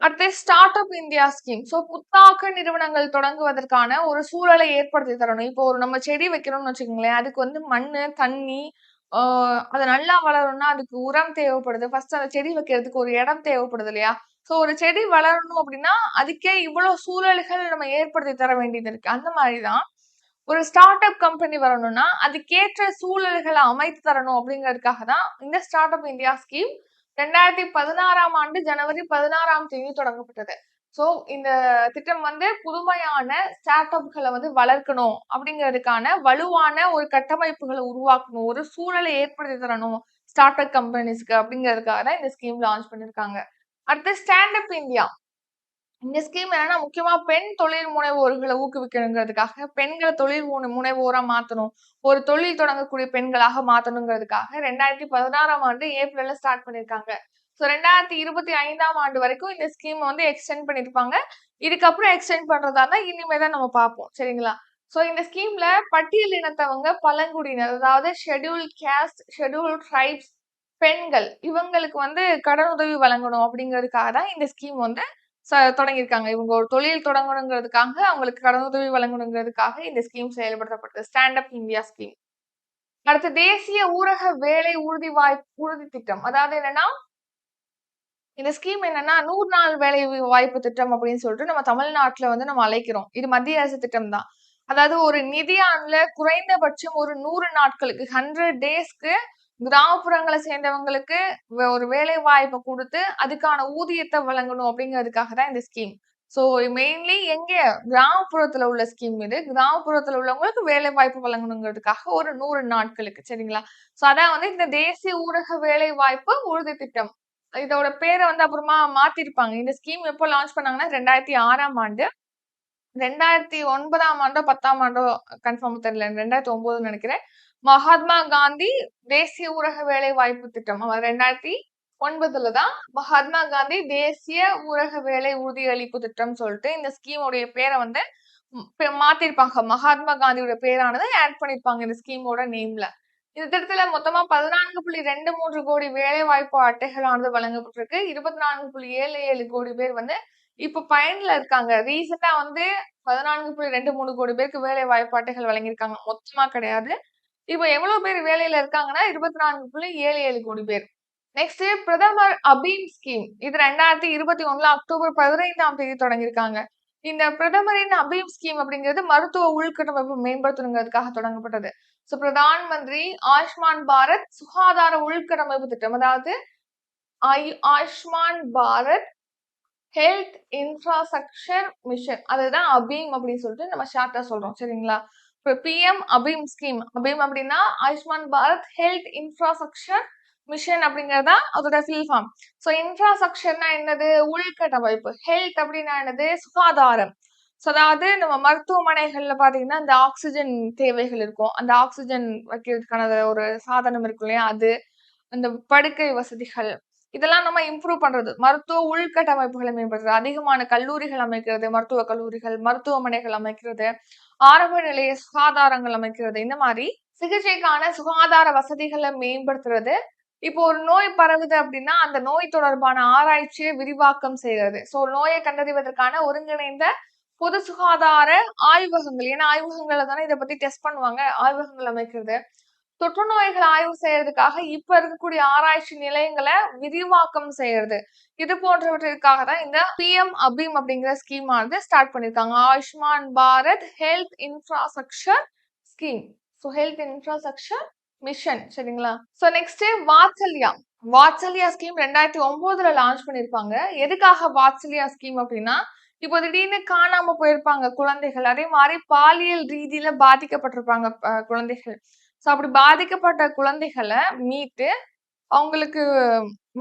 அடுத்து start up India scheme. So புத்தாக்க நிறுவனங்கள் தொடங்குவதற்கான ஒரு சூழலை ஏற்படுத்தி தரணும். இப்போ ஒரு நம்ம செடி வைக்கிறோம்னு வச்சுக்கோங்களேன், அதுக்கு வந்து மண்ணு, தண்ணி, அது நல்லா வளரணும்னா அதுக்கு உரம் தேவைப்படுது. ஃபர்ஸ்ட் அந்த செடி வைக்கிறதுக்கு ஒரு இடம் தேவைப்படுது இல்லையா? ஸோ ஒரு செடி வளரணும் அப்படின்னா, அதுக்கே இவ்வளோ சூழல்கள் நம்ம ஏற்படுத்தி தர வேண்டியது இருக்கு. அந்த மாரி தான் ஒரு ஸ்டார்ட் அப் கம்பெனி வரணும்னா, அதுக்கேற்ற சூழல்கள அமைத்து தரணும் அப்படிங்கிறதுக்காக தான் இந்த ஸ்டார்ட் அப் இந்தியா ஸ்கீம் 2016ஆம் ஆண்டு ஜனவரி 16ஆம் தேதி தொடங்கப்பட்டது. ஸோ இந்த திட்டம் வந்து புதுமையான ஸ்டார்ட் அப்கள வந்து வளர்க்கணும் அப்படிங்கிறதுக்கான வலுவான ஒரு கட்டமைப்புகள உருவாக்கணும். ஒரு சூழலை ஏற்படுத்தி தரணும் ஸ்டார்ட் அப் கம்பெனிஸ்க்கு அப்படிங்கிறதுக்காக தான் இந்த ஸ்கீம் லான்ச் பண்ணியிருக்காங்க. அடுத்து ஸ்டாண்ட் அப் இந்தியா. இந்த ஸ்கீம் என்னன்னா முக்கியமா பெண் தொழில் முனைவோர்களை ஊக்குவிக்கணுங்கிறதுக்காக பெண்களை தொழில் முனைவோரா மாத்தணும். ஒரு தொழில் தொடங்கக்கூடிய பெண்களாக மாத்தணுங்கிறதுக்காக 2016ஆம் ஆண்டு ஏப்ரல்ல ஸ்டார்ட் பண்ணிருக்காங்க. ஸோ 2025ஆம் ஆண்டு வரைக்கும் இந்த ஸ்கீம் வந்து எக்ஸ்டெண்ட் பண்ணிருப்பாங்க. இதுக்கப்புறம் எக்ஸ்டெண்ட் பண்றதா இருந்தா இனிமே தான் நம்ம பார்ப்போம். சரிங்களா? ஸோ இந்த ஸ்கீம்ல பட்டியல் இனத்தவங்க, பழங்குடியினர், அதாவது ஷெட்யூல் கேஸ்ட், ஷெட்யூல் ட்ரைப்ஸ், பெண்கள் இவங்களுக்கு வந்து கடனுதவி வழங்கணும் அப்படிங்கிறதுக்காக தான் இந்த ஸ்கீம் வந்து தொடங்கியிருக்காங்க. இவங்க ஒரு தொழில் தொடங்கணுங்கிறதுக்காக, அவங்களுக்கு கடனுதவி வழங்கணுங்கிறதுக்காக இந்த ஸ்கீம் செயல்படுத்தப்பட்டது. Stand up India scheme. அடுத்து தேசிய ஊரக வேலை உறுதி திட்டம். அதாவது என்னன்னா, இந்த ஸ்கீம் என்னன்னா 100 நாள் வேலை வாய்ப்பு திட்டம் அப்படின்னு சொல்லிட்டு நம்ம தமிழ்நாட்டுல வந்து நம்ம அழைக்கிறோம். இது மத்திய அரசு திட்டம் தான். அதாவது ஒரு நிதியாண்டுல குறைந்தபட்சம் ஒரு 100 நாட்களுக்கு 100 டேஸ்க்கு கிராமப்புறங்களை சேர்ந்தவங்களுக்கு ஒரு வேலை வாய்ப்பை கொடுத்து அதுக்கான ஊதியத்தை வழங்கணும் அப்படிங்கிறதுக்காக தான் இந்த ஸ்கீம். ஸோ மெயின்லி எங்க கிராமப்புறத்துல உள்ள ஸ்கீம் இது. கிராமப்புறத்துல உள்ளவங்களுக்கு வேலை வாய்ப்பு வழங்கணுங்கிறதுக்காக ஒரு 100 நாட்களுக்கு. சரிங்களா? ஸோ அதான் வந்து இந்த தேசிய ஊரக வேலை வாய்ப்பு உறுதி திட்டம். இதோட பேரை வந்து அப்புறமா மாத்திருப்பாங்க. இந்த ஸ்கீம் எப்போ லான்ச் பண்ணாங்கன்னா 2006ஆம் ஆண்டு. 2009ஆம் ஆண்டோ 10ஆம் ஆண்டோ கன்ஃபார்ம் தெரியல. 2009 நினைக்கிறேன். மகாத்மா காந்தி தேசிய ஊரக வேலை வாய்ப்பு திட்டம். 2009ல தான் மகாத்மா காந்தி தேசிய ஊரக வேலை உறுதியளிப்பு திட்டம் சொல்லிட்டு இந்த ஸ்கீமோடைய பேரை வந்து மாத்திருப்பாங்க. மகாத்மா காந்தியோட பேரானது ஆட் பண்ணிருப்பாங்க இந்த ஸ்கீமோட நேம்ல. இந்த திட்டத்துல மொத்தமா 14.23 கோடி வேலை வாய்ப்பு அட்டைகளானது வழங்கப்பட்டிருக்கு. 24.77 கோடி பேர் வந்து இப்ப பயன்ல இருக்காங்க. ரீசெண்டா வந்து 14.23 கோடி பேருக்கு வேலை வாய்ப்பு அட்டைகள் வழங்கியிருக்காங்க. மொத்தமா கிடையாது. இப்ப எவ்வளவு பேர் வேலையில இருக்காங்கன்னா 24.77 கோடி பேர். நெக்ஸ்ட் பிரதமர் அபீம் ஸ்கீம். இது 2021 அக்டோபர் 15ஆம் தேதி தொடங்கியிருக்காங்க. இந்த பிரதமரின் அபீம் ஸ்கீம் அப்படிங்கிறது மருத்துவ உள்கட்டமைப்பு மேம்படுத்தணுங்கிறதுக்காக தொடங்கப்பட்டது. ஸோ பிரதான் மந்திரி ஆயுஷ்மான் பாரத் சுகாதார உள்கட்டமைப்பு திட்டம். அதாவது Ayushman Bharat health infrastructure mission. அதுதான் அபீம் அப்படின்னு சொல்லிட்டு நம்ம ஷார்ட்டா சொல்றோம். சரிங்களா? இப்போ பிஎம் அபீம் ஸ்கீம். அபீம் அப்படின்னா Ayushman Bharat health infrastructure mission அப்படிங்கறதா அதோட ஃபுல் ஃபார்ம். ஸோ இன்ஃப்ராஸ்ட்ரக்சர்னா என்னது? உள்கட்டமைப்பு. ஹெல்த் அப்படின்னா என்னது? சுகாதாரம். ஸோ அதாவது நம்ம மருத்துவமனைகள்ல பாத்தீங்கன்னா இந்த ஆக்சிஜன் தேவைகள் இருக்கும். அந்த ஆக்சிஜன் வைக்கிறதுக்கான ஒரு சாதனம் இருக்கும் இல்லையா? அது அந்த படுக்கை வசதிகள் இதெல்லாம் நம்ம இம்ப்ரூவ் பண்றது. மருத்துவ உள்கட்டமைப்புகளை மேம்படுத்துறது. அதிகமான கல்லூரிகள் அமைக்கிறது, மருத்துவக் கல்லூரிகள், மருத்துவமனைகள் அமைக்கிறது, ஆரம்ப நிலைய சுகாதாரங்கள் அமைக்கிறது. இந்த மாதிரி சிகிச்சைக்கான சுகாதார வசதிகளை மேம்படுத்துறது. இப்போ ஒரு நோய் பரவுது அப்படின்னா அந்த நோய் தொடர்பான ஆராய்ச்சியை விரிவாக்கம் செய்யறது. சோ நோயை கண்டறிவதற்கான ஒருங்கிணைந்த பொது சுகாதார ஆய்வகங்கள். ஏன்னா ஆய்வகங்கள்ல தானே இதை பத்தி டெஸ்ட் பண்ணுவாங்க. ஆய்வகங்கள் அமைக்கிறது. தொற்று நோய்களை ஆய்வு செய்யறதுக்காக இப்ப இருக்கக்கூடிய ஆராய்ச்சி நிலையங்களை விரிவாக்கம் செய்யறது. இது போன்றவற்றிற்காக தான் இந்த பிஎம் அபீம் அப்படிங்கிற ஸ்கீம் ஆனது ஸ்டார்ட் பண்ணிருக்காங்க. Ayushman Bharat health infrastructure scheme. So health infrastructure mission. சரிங்களா? So next Vatsalya. Vatsalya scheme 2009ல லான்ச் பண்ணிருப்பாங்க. எதுக்காக வாத்சல்யா ஸ்கீம் அப்படின்னா இப்போ திடீர்னு காணாம போயிருப்பாங்க குழந்தைகள். அதே மாதிரி பாலியல் ரீதியில பாதிக்கப்பட்டிருப்பாங்க குழந்தைகள். சோ அப்படி பாதிக்கப்பட்ட குழந்தைகளை மீட்டு அவங்களுக்கு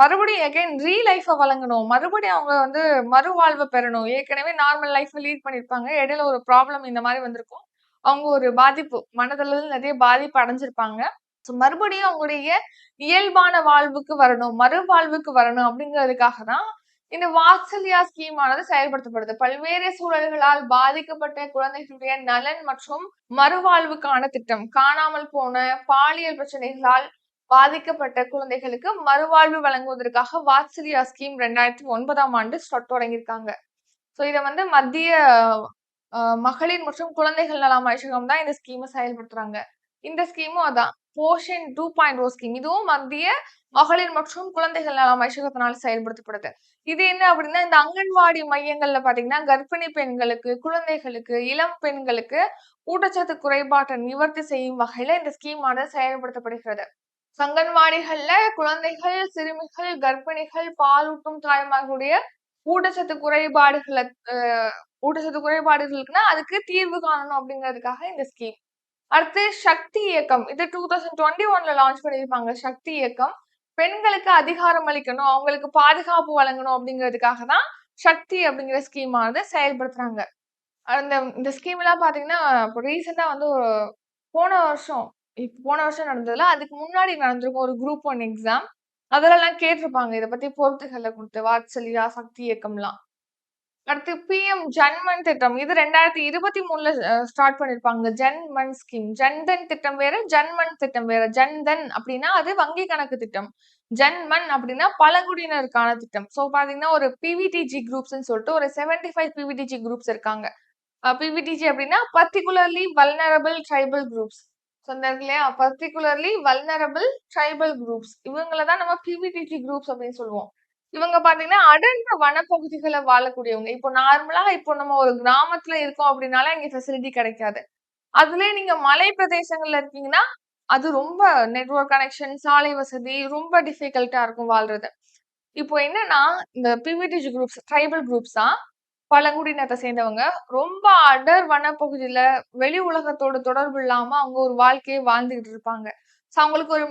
மறுபடியும் எகைன் லைஃப வழங்கணும். மறுபடியும் அவங்க வந்து மறுவாழ்வு பெறணும். ஏற்கனவே நார்மல் லைஃப் லீட் பண்ணிருப்பாங்க. இடையில ஒரு ப்ராப்ளம் இந்த மாதிரி வந்திருக்கும். அவங்க ஒரு பாதிப்பு மனதளவில் நிறைய பாதிப்பு அடைஞ்சிருப்பாங்க. மறுபடியும் அவங்களுடைய இயல்பான வாழ்வுக்கு வரணும், மறுவாழ்வுக்கு வரணும் அப்படிங்கிறதுக்காக தான் இந்த வாத்சல்யா ஸ்கீம் ஆனது செயல்படுத்தப்படுது. பல்வேறு சூழல்களால் பாதிக்கப்பட்ட குழந்தைகளுடைய நலன் மற்றும் மறுவாழ்வுக்கான திட்டம். காணாமல் போன பாலியல் பிரச்சனைகளால் பாதிக்கப்பட்ட குழந்தைகளுக்கு மறுவாழ்வு வழங்குவதற்காக வாத்சல்யா ஸ்கீம் 2009ஆம் ஆண்டு தொடங்கியிருக்காங்க. சோ இத வந்து மத்திய மகளிர் மற்றும் குழந்தைகள் நல அமைச்சகம் தான் இந்த ஸ்கீமை செயல்படுத்துறாங்க. இந்த ஸ்கீமும் அதான். போஷன் 2.0 ஸ்கீம். இதுவும் மத்திய மகளிர் மற்றும் குழந்தைகள் நல அமைச்சகத்தினால் செயல்படுத்தப்படுது. இது என்ன அப்படின்னா, இந்த அங்கன்வாடி மையங்கள்ல பாத்தீங்கன்னா, கர்ப்பிணி பெண்களுக்கு, குழந்தைகளுக்கு, இளம் பெண்களுக்கு ஊட்டச்சத்து குறைபாட்டை நிவர்த்தி செய்யும் வகையில இந்த ஸ்கீமானது செயல்படுத்தப்படுகிறது. அங்கன்வாடிகள்ல குழந்தைகள், சிறுமிகள், கர்ப்பிணிகள், பாலூட்டும் தாய்மார்களுடைய ஊட்டச்சத்து குறைபாடுகள அ ஊட்டச்சத்து குறைபாடுகளுக்குன்னா, அதுக்கு தீர்வு காணணும் அப்படிங்கிறதுக்காக இந்த ஸ்கீம். அடுத்து சக்தி இயக்கம். இது 2021ல லான்ச் பண்ணியிருப்பாங்க. சக்தி இயக்கம். பெண்களுக்கு அதிகாரம் அளிக்கணும், அவங்களுக்கு பாதுகாப்பு வழங்கணும் அப்படிங்கிறதுக்காக தான் சக்தி அப்படிங்கிற ஸ்கீம் ஆனது செயல்படுத்துறாங்க. இந்த ஸ்கீம்லாம் பார்த்தீங்கன்னா, இப்போ ரீசென்ட்டா வந்து போன வருஷம் போன வருஷம் நடந்ததுல, அதுக்கு முன்னாடி நடந்திருக்கும் ஒரு குரூப் 1 எக்ஸாம். அதுலலாம் கேட்டிருப்பாங்க. இத பத்தி பொறுத்துகள குடுத்து, வாத்சல்யா, சக்தி இயக்கம்லாம். அடுத்து பிஎம் ஜன்மன் திட்டம். இது 2023ல ஸ்டார்ட் பண்ணிருப்பாங்க. ஜன்மன் ஸ்கீம். ஜன்தன் திட்டம் வேற, ஜன்மன் திட்டம் வேற. ஜன்தன் அப்டின்னா அது வங்கி கணக்கு திட்டம். ஜன்மன் அப்டின்னா பழங்குடியினருக்கான திட்டம். சோ பாத்தீங்கன்னா ஒரு பிவிடிஜி குரூப்ஸ்ன்னு சொல்லிட்டு ஒரு 75 பிவிடிஜி குரூப்ஸ் இருக்காங்க. பிவிடிஜி அப்டின்னா பர்ட்டிகுலர்லி வல்னரபிள் ட்ரைபல் குரூப்ஸ். சொன்னாங்க இல்லையா? Particularly vulnerable tribal groups. இவங்கள தான் நம்ம பிவிடிஜி குரூப்ஸ் அப்டின்னு சொல்லுவோம். இவங்க பாத்தீங்கன்னா, அடர்ந்த வனப்பகுதிகள்ல வாழக்கூடியவங்க. இப்போ நார்மலா இப்போ நம்ம ஒரு கிராமத்துல இருக்கோம் அப்படின்னாலே அங்க ஃபெசிலிட்டி கிடைக்காது. அதுலயே நீங்க மலை பிரதேசங்கள்ல இருக்கீங்கன்னா, அது ரொம்ப நெட்வொர்க் கனெக்ஷன், சாலை வசதி ரொம்ப டிஃபிகல்ட்டா இருக்கும் வாழ்றது. இப்போ என்னன்னா, இந்த பிவிடிஜி குரூப்ஸ், ட்ரைபல் குரூப்ஸ் தான் பழங்குடியினத்த சேர்ந்தவங்க. ரொம்ப அடர் வனப்பகுதியில வெளி உலகத்தோட தொடர்பு இல்லாம அவங்க ஒரு வாழ்க்கைய வாழ்ந்துகிட்டு இருப்பாங்க. ஸோ அவங்களுக்கு ஒரு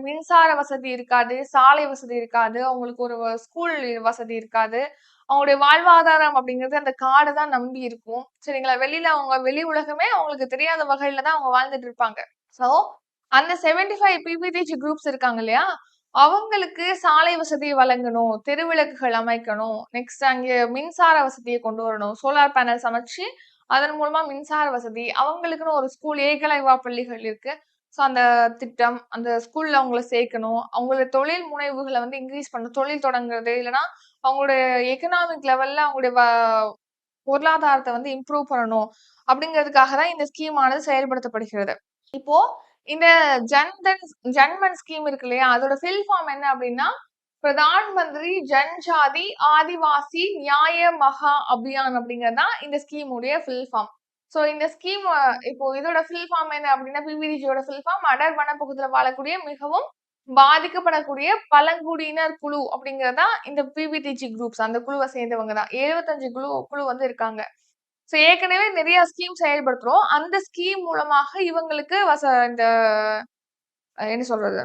மின்சார வசதி இருக்காது, சாலை வசதி இருக்காது, அவங்களுக்கு ஒரு ஸ்கூல் வசதி இருக்காது. அவங்களுடைய வாழ்வாதாரம் அப்படிங்கிறது அந்த காட தான் நம்பி இருக்கும். சரிங்களா? வெளியில அவங்க வெளி உலகமே அவங்களுக்கு தெரியாத வகையில தான் அவங்க வாழ்ந்துட்டு இருப்பாங்க. ஸோ அந்த 75 பிபிடிஜி குரூப்ஸ் இருக்காங்க இல்லையா? அவங்களுக்கு சாலை வசதி வழங்கணும், தெருவிளக்குகள் அமைக்கணும், நெக்ஸ்ட் அங்கே மின்சார வசதிய கொண்டு வரணும். சோலார் பேனல்ஸ் அமைச்சு, அதன் மூலமா மின்சார வசதி, அவங்களுக்குன்னு ஒரு ஸ்கூல் ஏகலைவா பள்ளிகள் இருக்கு. ஸோ அந்த திட்டம், அந்த ஸ்கூல்ல அவங்கள சேர்க்கணும். அவங்களுடைய தொழில் முனைவுகள வந்து இன்கிரீஸ் பண்ணணும். தொழில் தொடங்குறது, இல்லன்னா அவங்களுடைய எக்கனாமிக் லெவல்ல அவங்களுடைய பொருளாதாரத்த வந்து இம்ப்ரூவ் பண்ணணும். அப்படிங்கிறதுக்காக தான் இந்த ஸ்கீம் ஆனது செயல்படுத்தப்படுகிறது. இப்போ இந்த ஜன்தன் ஜன்மன் ஸ்கீம் இருக்கு இல்லையா? அதோட ஃபில் ஃபார்ம் என்ன அப்படின்னா, பிரதான் மந்திரி ஜன்ஜாதி ஆதிவாசி நியாய மகா அபியான் அப்படிங்கிறது தான் இந்த ஸ்கீம் உடைய ஃபில் ஃபார்ம். சோ இந்த ஸ்கீம் இப்போ இதோட ஃபில் ஃபார்ம் என்ன அப்படின்னா, பிவிடிஜியோட ஃபில் ஃபார்ம் அடர் வனப்பகுதியில வாழக்கூடிய மிகவும் பாதிக்கப்படக்கூடிய பழங்குடியினர் குழு அப்படிங்கிறது தான் இந்த பிவிடிஜி குரூப்ஸ். அந்த குழுவ சேர்ந்தவங்க தான். 75 குழு வந்து இருக்காங்க. சோ ஏற்கனவே நிறைய ஸ்கீம் செயல்படுத்துறோம். அந்த ஸ்கீம் மூலமாக இவங்களுக்கு இந்த என்ன சொல்றது?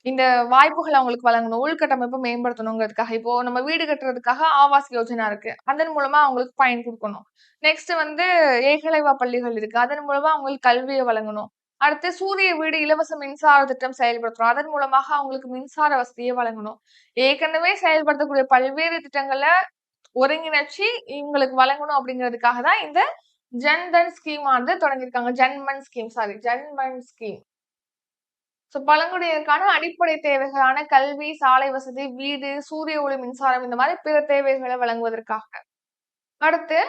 இந்த வாய்ப்புகள் அவங்களுக்கு வழங்கணும். உள்கட்டமைப்ப மேம்படுத்தணுங்கிறதுக்காக. இப்போ நம்ம வீடு கட்டுறதுக்காக ஆவாஸ் யோஜனா இருக்கு. அதன் மூலமா அவங்களுக்கு பயன் குடுக்கணும். நெக்ஸ்ட் வந்து ஏகலைவா பள்ளிகள் இருக்கு. அதன் மூலமா அவங்களுக்கு கல்விய வழங்கணும். அடுத்து சூரிய வீடு இலவச மின்சார திட்டம் செயல்படுத்துறோம். அதன் மூலமாக அவங்களுக்கு மின்சார வசதிய வழங்கணும். ஏற்கனவே செயல்படுத்தக்கூடிய பல்வேறு திட்டங்கள ஒருங்கிணைச்சு இவங்களுக்கு வழங்கணும் அப்படிங்கிறதுக்காக தான் இந்த ஜன்தன் ஸ்கீம் ஆனது தொடங்கியிருக்காங்க. ஜன்மன் ஸ்கீம். சோ பழங்குடியினருக்கான அடிப்படை தேவைகளான கல்வி, சாலை வசதி, வீடு, சூரிய ஒளி மின்சாரம் இந்த மாதிரி பிற தேவைகளை வழங்குவதற்காக. அடுத்து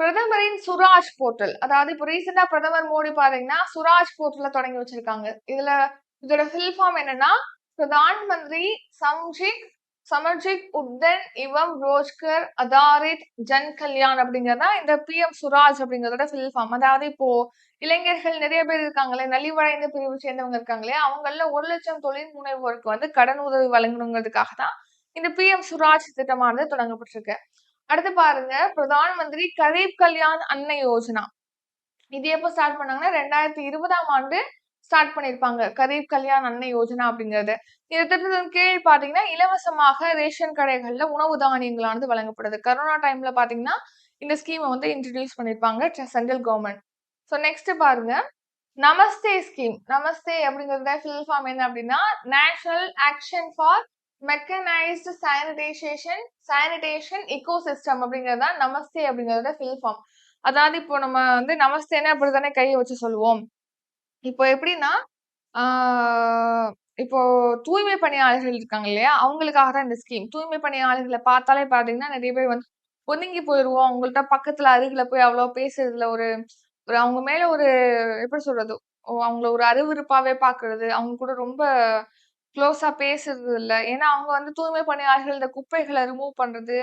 பிரதமரின் சுராஜ் போர்ட்டல். அதாவது இப்போ ரீசெண்டா பிரதமர் மோடி பாத்தீங்கன்னா சுராஜ் போர்ட்டல தொடங்கி வச்சிருக்காங்க. இதோட ஃபில் ஃபார்ம் என்னன்னா, பிரதான் மந்திரி சம்ஜிக் சமர்ஜித் உத்தன் இவம் ரோஜ்கர் அதாரித் ஜன் கல்யாண் அப்படிங்கறதா இந்த பிஎம் சுராஜ் அப்படிங்கறதோட ஃபில் ஃபார்ம். அதாவது இப்போ இளைஞர்கள் நிறைய பேர் இருக்காங்களே, நலிவடைந்த பிரிவு சேர்ந்தவங்க இருக்காங்களே, அவங்கள 1,00,000 தொழில் முனைவோருக்கு வந்து கடன் உதவி வழங்கணுங்கிறதுக்காக தான் இந்த பிஎம் சுராஜ் திட்டமானது தொடங்கப்பட்டிருக்கு. அடுத்து பாருங்க, பிரதான் மந்திரி கரீப் கல்யாண் அன்ன யோஜனா. இது எப்ப ஸ்டார்ட் பண்ணாங்கன்னா 2020ஆம் ஆண்டு ஸ்டார்ட் பண்ணிருப்பாங்க. கரீப் கல்யாண் அன்ன யோஜனா அப்படிங்கிறது. இந்த திட்டத்தின் கீழ் பாத்தீங்கன்னா இலவசமாக ரேஷன் கடைகள்ல உணவு தானியங்களானது வழங்கப்படுது. கரோனா டைம்ல பாத்தீங்கன்னா இந்த ஸ்கீமை வந்து இன்ட்ரடியூஸ் பண்ணிருப்பாங்க சென்ட்ரல் கவர்மெண்ட். ஸோ நெக்ஸ்ட் பாருங்க, நமஸ்தே ஸ்கீம். நமஸ்தே அப்படிங்கறத ஃபில் ஃபார்ம் என்ன அப்படின்னா, national action for mechanised sanitation ecosystem அப்படிங்கிறது தான் நமஸ்தே அப்படிங்கறத ஃபில் ஃபார்ம். அதாவது இப்போ நம்ம வந்து நமஸ்தேன்னு அப்படித்தானே கையை வச்சு சொல்லுவோம். இப்போ எப்படின்னா, இப்போ தூய்மை பணியாளர்கள் இருக்காங்க இல்லையா? அவங்களுக்காக தான் இந்த ஸ்கீம். தூய்மை பணியாளர்களை பார்த்தாலே பார்த்தீங்கன்னா, நிறைய பேர் வந்து ஒதுங்கி போயிருவோம். அவங்கள்ட்ட பக்கத்துல அருகில போய் அவ்வளோ பேசுறதுல ஒரு அவங்க மேல ஒரு எப்படி சொல்றது? அவங்கள ஒரு அருவருப்பாவே பார்க்கிறது. அவங்க கூட ரொம்ப க்ளோஸா பேசுறது இல்ல. ஏன்னா, அவங்க வந்து தூய்மை பணியாளர்கள் இந்த குப்பைகள ரிமூவ் பண்றது,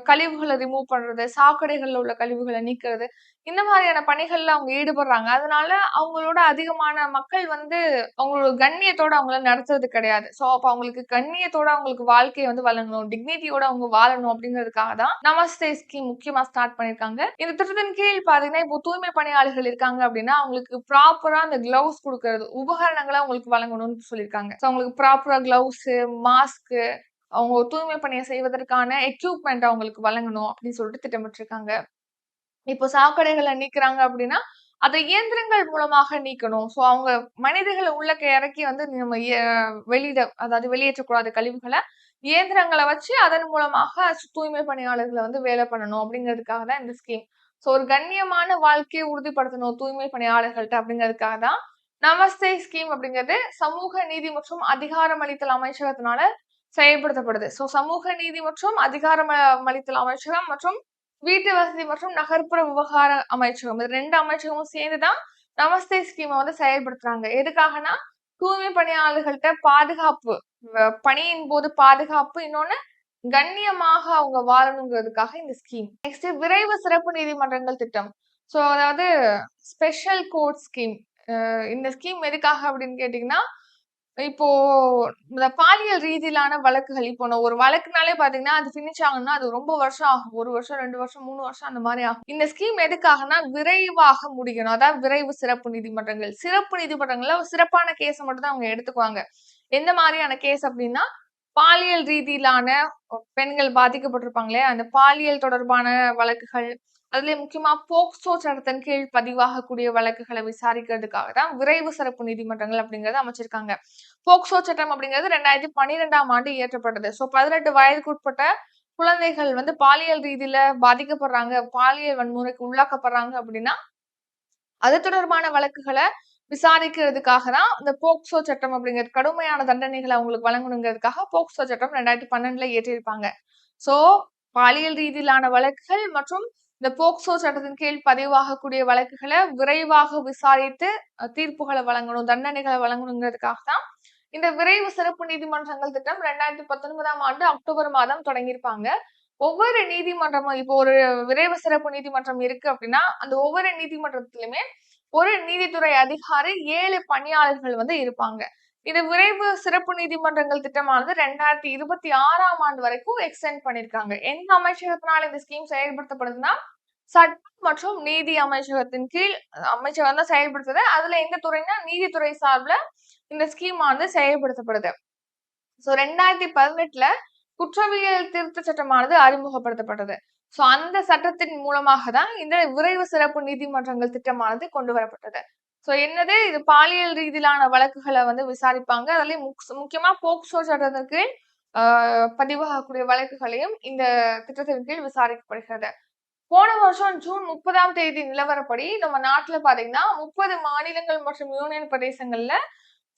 கழிவுகள ரிமூவ் பண்றது, சாக்கடைகள்ல உள்ள கழிவுகள நீக்குறது, இந்த மாதிரியான பணிகள்ல அவங்க ஈடுபடுறாங்க. அதனால அவங்களோட அதிகமான மக்கள் வந்து அவங்களோட கண்ணியத்தோட அவங்கள நடத்துறது கிடையாது. ஸோ, அப்ப அவங்களுக்கு கண்ணியத்தோட அவங்களுக்கு வாழ்க்கைய வந்து வழங்கணும். டிக்னிட்டியோட அவங்க வாழணும் அப்படிங்கிறதுக்காக தான் நமஸ்தே ஸ்கீம் முக்கியமா ஸ்டார்ட் பண்ணியிருக்காங்க. இந்த திட்டத்தின் கீழ் பார்த்தீங்கன்னா, இப்போ தூய்மை பணியாளர்கள் இருக்காங்க அப்படின்னா, அவங்களுக்கு ப்ராப்பரா அந்த கிளவுஸ் குடுக்கறது, உபகரணங்கள அவங்களுக்கு வழங்கணும்னு சொல்லியிருக்காங்க. ஸோ, அவங்களுக்கு ப்ராப்பரா கிளவுஸு, மாஸ்க்கு அவங்க தூய்மை பணிய செய்வதற்கான எக்யூப்மெண்ட் அவங்களுக்கு வழங்கணும் அப்படின்னு சொல்லிட்டு திட்டமிட்டிருக்காங்க. இப்போ சாக்கடைகள நீக்குறாங்க அப்படின்னா, அத இயந்திரங்கள் மூலமாக நீக்கணும். ஸோ அவங்க மனிதர்கள உள்ளக்க இறக்கி வந்து நம்ம அதாவது வெளியேற்றக்கூடாத கழிவுகள, இயந்திரங்கள வச்சு அதன் மூலமாக தூய்மை பணியாளர்கள வந்து வேலை பண்ணணும் அப்படிங்கிறதுக்காக தான் இந்த ஸ்கீம். ஸோ ஒரு கண்ணியமான வாழ்க்கைய உறுதிப்படுத்தணும் தூய்மை பணியாளர்கள்ட்ட அப்படிங்கிறதுக்காக தான் நமஸ்தே ஸ்கீம் அப்படிங்கிறது சமூக நீதி மற்றும் அதிகாரமளித்தல் அமைச்சகத்தினால செயல்படுத்தப்படுது. ஸோ சமூக நீதி மற்றும் அதிகாரமளித்தல் அமைச்சகம் மற்றும் வீட்டு வசதி மற்றும் நகர்ப்புற விவகார அமைச்சகம். இது 2 அமைச்சகமும் சேர்ந்து தான் நமஸ்தே ஸ்கீம வந்து செயல்படுத்துறாங்க. எதுக்காகன்னா, தூய்மை பணியாளர்கள்ட்ட பாதுகாப்பு, பணியின் போது பாதுகாப்பு, இன்னொன்னு கண்ணியமாக அவங்க வாழணுங்கிறதுக்காக இந்த ஸ்கீம். நெக்ஸ்ட் விரைவு சிறப்பு நீதிமன்றங்கள் திட்டம். ஸோ அதாவது ஸ்பெஷல் கோர்ட் ஸ்கீம். இந்த ஸ்கீம் எதுக்காக அப்படின்னு கேட்டீங்கன்னா, இப்போ இந்த பாலியல் ரீதியிலான வழக்குகள் இப்போ ஒரு வழக்குனாலே பாத்தீங்கன்னா அது ஃபினிஷ் ஆகணும்னா அது ரொம்ப வருஷம் ஆகும். 1 வருஷம், 2 வருஷம், 3 வருஷம் அந்த மாதிரி ஆகும். இந்த ஸ்கீம் எதுக்காகனா விரைவாக முடிக்கணும். அதான் விரைவு சிறப்பு நீதிமன்றங்கள். சிறப்பு நீதிமன்றங்கள்ல ஒரு சிறப்பான கேஸ மட்டும் தான் அவங்க எடுத்துக்குவாங்க. எந்த மாதிரியான கேஸ் அப்படின்னா, பாலியல் ரீதியிலான பெண்கள் பாதிக்கப்பட்டிருப்பாங்களே, அந்த பாலியல் தொடர்பான வழக்குகள், அதுலயும் முக்கியமா போக்சோ சட்டத்தின் கீழ் பதிவாகக்கூடிய வழக்குகளை விசாரிக்கிறதுக்காக தான் விரைவு சிறப்பு நீதிமன்றங்கள் அப்படிங்கறத அமைச்சிருக்காங்க. போக்சோ சட்டம் அப்படிங்கிறது 2012ஆம் ஆண்டு இயற்றப்பட்டது. ஸோ 18 வயதுக்குட்பட்ட குழந்தைகள் வந்து பாலியல் ரீதியில பாதிக்கப்படுறாங்க, பாலியல் வன்முறைக்கு உள்ளாக்கப்படுறாங்க அப்படின்னா, அது தொடர்பான வழக்குகள விசாரிக்கிறதுக்காக தான் இந்த போக்சோ சட்டம் அப்படிங்கிறது கடுமையான தண்டனைகளை அவங்களுக்கு வழங்கணுங்கிறதுக்காக போக்சோ சட்டம் 2012ல இயற்றியிருப்பாங்க. சோ பாலியல் ரீதியிலான வழக்குகள் மற்றும் இந்த போக்சோ சட்டத்தின் கீழ் பதிவாகக்கூடிய வழக்குகளை விரைவாக விசாரித்து தீர்ப்புகளை வழங்கணும், தண்டனைகளை வழங்கணுங்கிறதுக்காக தான் இந்த விரைவு சிறப்பு நீதிமன்றங்கள் திட்டம் 2019ஆம் ஆண்டு அக்டோபர் மாதம் தொடங்கியிருப்பாங்க. ஒவ்வொரு நீதிமன்றமும் இப்போ ஒரு விரைவு சிறப்பு நீதிமன்றம் இருக்கு அப்படின்னா, அந்த ஒவ்வொரு நீதிமன்றத்திலுமே ஒரு நீதித்துறை அதிகாரி 7 பணியாளர்கள் வந்து இருப்பாங்க. இது விரைவு சிறப்பு நீதிமன்றங்கள் திட்டமானது 2026ஆம் ஆண்டு வரைக்கும் எக்ஸ்டெண்ட் பண்ணிருக்காங்க. எந்த அமைச்சகத்தினால இந்த ஸ்கீம் செயல்படுத்தப்படுதுன்னா, சட்டம் மற்றும் நீதி அமைச்சகத்தின் கீழ் அமைச்சகம் தான் செயல்படுத்துது. அதுல எந்த துறைனா நீதித்துறை சார்பில் இந்த ஸ்கீம் ஆனது செயல்படுத்தப்படுது. சோ 2018ல குற்றவியல் திருத்த சட்டமானது அறிமுகப்படுத்தப்பட்டது. சோ அந்த சட்டத்தின் மூலமாக தான் இந்த விரைவு சிறப்பு நீதிமன்றங்கள் திட்டமானது கொண்டு வரப்பட்டது. சோ என்னது இது பாலியல் ரீதியிலான வழக்குகளை வந்து விசாரிப்பாங்க. அதுலயும் முக்கியமா போக்சோ சட்டத்தின் கீழ் பதிவாகக்கூடிய வழக்குகளையும் இந்த திட்டத்தின் கீழ் விசாரிக்கப்படுகிறது. போன வருஷம் ஜூன் 30ஆம் தேதி நிலவரப்படி நம்ம நாட்டுல பாத்தீங்கன்னா 30 மாநிலங்கள் மற்றும் யூனியன் பிரதேசங்கள்ல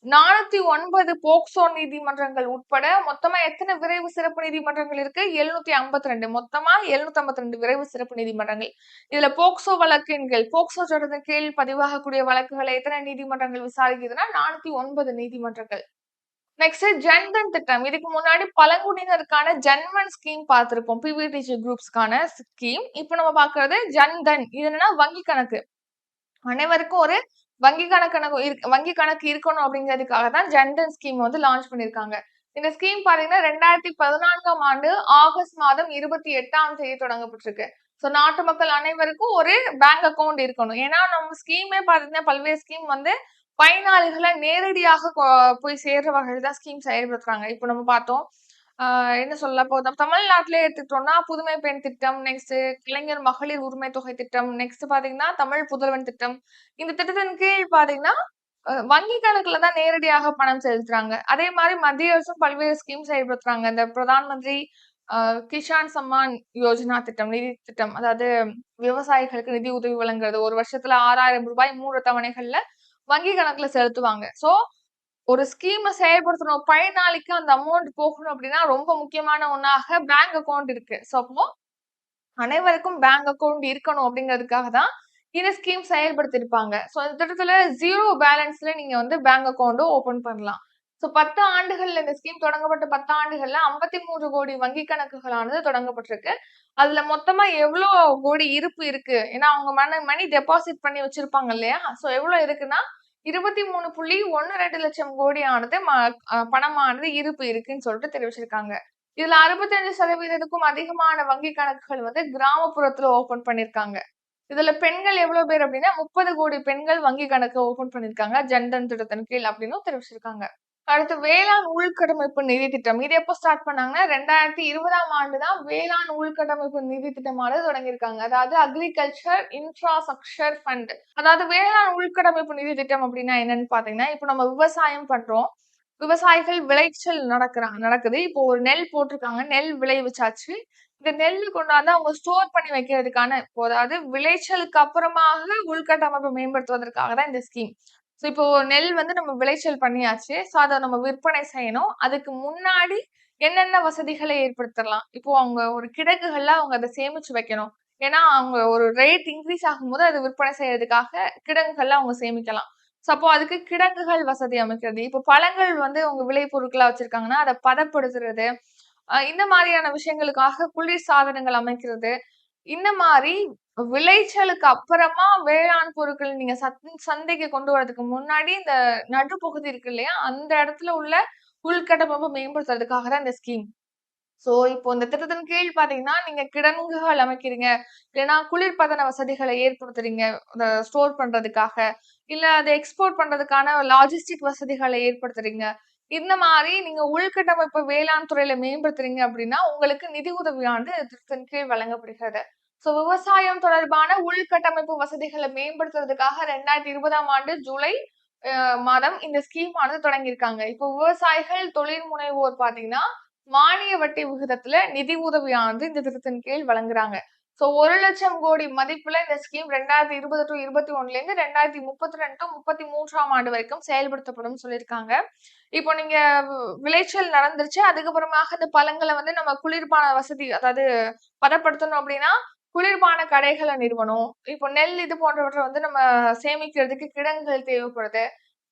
409 போக்சோ நீதிமன்றங்கள் உட்பட மொத்தமா எத்தனை விரைவு சிறப்பு நீதிமன்றங்கள் இருக்கு? 752. மொத்தமா 752 விரைவு சிறப்பு நீதிமன்றங்கள். இதுல போக்சோ வழக்கின் கீழ், போக்சோ சட்டத்தின் கீழ் பதிவாகக்கூடிய வழக்குகளை எத்தனை நீதிமன்றங்கள் விசாரிக்குதுன்னா 409 நீதிமன்றங்கள். நெக்ஸ்ட் ஜன்தன் திட்டம். இதுக்கு முன்னாடி பழங்குடியினருக்கான ஜன்மன் ஸ்கீம் பார்த்திருப்போம். பிவிடிஜி குரூப்ஸ்க்கான ஸ்கீம். இப்போ நம்ம பார்க்கிறது ஜன்தன். இது என்னன்னா வங்கி கணக்கு. அனைவருக்கும் ஒரு வங்கி கணக்கு இருக்கணும் அப்படிங்கிறதுக்காக தான் ஜன்தன் ஸ்கீம் வந்து லான்ச் பண்ணிருக்காங்க. இந்த ஸ்கீம் பாத்தீங்கன்னா 2014ஆம் ஆண்டு ஆகஸ்ட் மாதம் 28ஆம் தேதி தொடங்கப்பட்டிருக்கு. சோ நாட்டு மக்கள் அனைவருக்கும் ஒரு பேங்க் அக்கவுண்ட் இருக்கணும். ஏன்னா நம்ம ஸ்கீமே பாத்தீங்கன்னா பல்வேறு ஸ்கீம் வந்து பயனாளிகளை நேரடியாக போய் சேர்ற வகையில் தான் ஸ்கீம் செயல்படுத்துறாங்க. இப்போ நம்ம பார்த்தோம் என்ன சொல்ல இப்போ நம்ம தமிழ்நாட்டிலே எடுத்துக்கிட்டோம்னா புதுமை பெண் திட்டம், நெக்ஸ்ட் இளைஞர் மகளிர் உரிமை தொகை திட்டம், நெக்ஸ்ட் பாத்தீங்கன்னா தமிழ் புதல்வன் திட்டம். இந்த திட்டத்தின் கீழ் பாத்தீங்கன்னா வங்கி கணக்குல தான் நேரடியாக பணம் செலுத்துறாங்க. அதே மாதிரி மத்திய அரசும் பல்வேறு ஸ்கீம் செயல்படுத்துறாங்க. இந்த பிரதான் மந்திரி கிஷான் சம்மான் யோஜனா திட்டம், நிதி திட்டம், அதாவது விவசாயிகளுக்கு நிதி உதவி வழங்குறது. ஒரு வருஷத்துல 6000 ரூபாய் 3 தவணைகள்ல வங்கி கணக்குல செலுத்துவாங்க. சோ ஒரு ஸ்கீம செயல்படுத்தணும், பயனாளிக்கு அந்த அமௌண்ட் போகணும் அப்படின்னா ரொம்ப முக்கியமான ஒண்ணாக பேங்க் அக்கவுண்ட் இருக்கு. சோ அப்போ அனைவருக்கும் பேங்க் அக்கவுண்ட் இருக்கணும் அப்படிங்கிறதுக்காக தான் இந்த ஸ்கீம் செயல்படுத்தியிருப்பாங்க. ஸோ இந்த திட்டத்துல 0 பேலன்ஸ்ல நீங்க வந்து பேங்க் அக்கவுண்டும் ஓப்பன் பண்ணலாம். ஸோ 10 ஆண்டுகள்ல இந்த ஸ்கீம் தொடங்கப்பட்ட 10 ஆண்டுகள்ல 53 கோடி வங்கி கணக்குகளானது தொடங்கப்பட்டிருக்கு. அதுல மொத்தமா எவ்ளோ கோடி இருப்பு இருக்கு? ஏன்னா அவங்க மணி டெபாசிட் பண்ணி வச்சிருப்பாங்க இல்லையா? ஸோ எவ்ளோ இருக்குன்னா 23.12 லட்சம் கோடியானது பணமானது இருப்பு இருக்குன்னு சொல்லிட்டு தெரிவிச்சிருக்காங்க. இதுல 65% அதிகமான வங்கி கணக்குகள் வந்து கிராமப்புறத்துல ஓபன் பண்ணிருக்காங்க. இதுல பெண்கள் எவ்வளவு பேர் அப்படின்னா 30 கோடி பெண்கள் வங்கி கணக்கு ஓபன் பண்ணிருக்காங்க ஜன்தன் திட்டத்தின் கீழ் அப்படின்னு தெரிவிச்சிருக்காங்க. அடுத்து வேளாண் உள்கட்டமைப்பு நிதி திட்டம். இது எப்போ ஸ்டார்ட் பண்ணாங்கன்னா 2020ஆம் ஆண்டு தான் வேளாண் உள்கட்டமைப்பு நிதி திட்டமானது தொடங்கியிருக்காங்க. அதாவது அக்ரிகல்ச்சர் இன்ஃப்ராஸ்ட்ரக்சர் ஃபண்ட். அதாவது வேளாண் உள்கட்டமைப்பு நிதி திட்டம் அப்படின்னா என்னன்னு பாத்தீங்கன்னா, இப்போ நம்ம விவசாயம் பண்றோம். விவசாயிகள் விளைச்சல் நடக்குது. இப்போ ஒரு நெல் போட்டிருக்காங்க. நெல் விளைவிச்சாச்சு. இந்த நெல் கொண்டாந்து அவங்க ஸ்டோர் பண்ணி வைக்கிறதுக்கான இப்போ அதாவது விளைச்சலுக்கு அப்புறமாக உள்கட்டமைப்பை மேம்படுத்துவதற்காக தான் இந்த ஸ்கீம். ஸோ இப்போ நெல் வந்து நம்ம விளைச்சல் பண்ணியாச்சு. ஸோ அதை நம்ம விற்பனை செய்யணும். அதுக்கு முன்னாடி என்னென்ன வசதிகளை ஏற்படுத்தலாம்? இப்போ அவங்க ஒரு கிடங்குகள்ல அவங்க அதை சேமிச்சு வைக்கணும். ஏன்னா அவங்க ஒரு ரேட் இன்க்ரீஸ் ஆகும்போது அதை விற்பனை செய்யறதுக்காக கிடங்குகள்ல அவங்க சேமிக்கலாம். ஸோ அப்போ அதுக்கு கிடங்குகள் வசதி அமைக்கிறது. இப்போ பழங்கள் வந்து அவங்க விளைபொருட்களா வச்சிருக்காங்கன்னா, அதை பதப்படுத்துறது, இந்த மாதிரியான விஷயங்களுக்காக குளிர் சாதனங்கள் அமைக்கிறது. இந்த மாதிரி விளைச்சலுக்கு அப்புறமா வேளாண் பொருட்கள் நீங்க சந்தைக்கு கொண்டு வரதுக்கு முன்னாடி இந்த நடுப்பகுதி இருக்கு இல்லையா? அந்த இடத்துல உள்ள உள்கட்டமைப்பை மேம்படுத்துறதுக்காக தான் இந்த ஸ்கீம். சோ இப்போ இந்த திட்டத்தின் கீழ் பாத்தீங்கன்னா, நீங்க கிடங்குகள் அமைக்கிறீங்க. இல்லைன்னா குளிர்பதன வசதிகளை ஏற்படுத்துறீங்க. அத ஸ்டோர் பண்றதுக்காக. இல்ல அத எக்ஸ்போர்ட் பண்றதுக்கான லாஜிஸ்டிக் வசதிகளை ஏற்படுத்துறீங்க. இந்த மாரி நீங்க உள்கட்டமைப்பு வேளாண் துறையில மேம்படுத்துறீங்க அப்படின்னா, உங்களுக்கு நிதி உதவியானது திட்டத்தின் கீழ் வழங்கப்படுகிறது. சோ விவசாயம் தொடர்பான உள்கட்டமைப்பு வசதிகளை மேம்படுத்துறதுக்காக 2020ஆம் ஆண்டு ஜூலை மாதம் இந்த ஸ்கீம் ஆனது தொடங்கியிருக்காங்க. இப்போ விவசாயிகள், தொழில் முனைவோர் பாத்தீங்கன்னா, மானிய வட்டி விகிதத்துல நிதி உதவியானது இந்த திட்டத்தின் கீழ் வழங்குறாங்க. சோ 1 லட்சம் கோடி மதிப்புல இந்த ஸ்கீம் 2020 டு 21ல இருந்து 2032 டு 33ஆம் ஆண்டு வரைக்கும் செயல்படுத்தப்படும் சொல்லியிருக்காங்க. இப்போ நீங்க விளைச்சல் நடந்துருச்சு. அதுக்கப்புறமாக இந்த பழங்களை வந்து நம்ம குளிர்பான வசதி அதாவது பதப்படுத்தணும் அப்படின்னா குளிர்பான கடைகளை நிறுவனம். இப்போ நெல் இது போன்றவற்றை வந்து நம்ம சேமிக்கிறதுக்கு கிடங்குகள் தேவைப்படுது.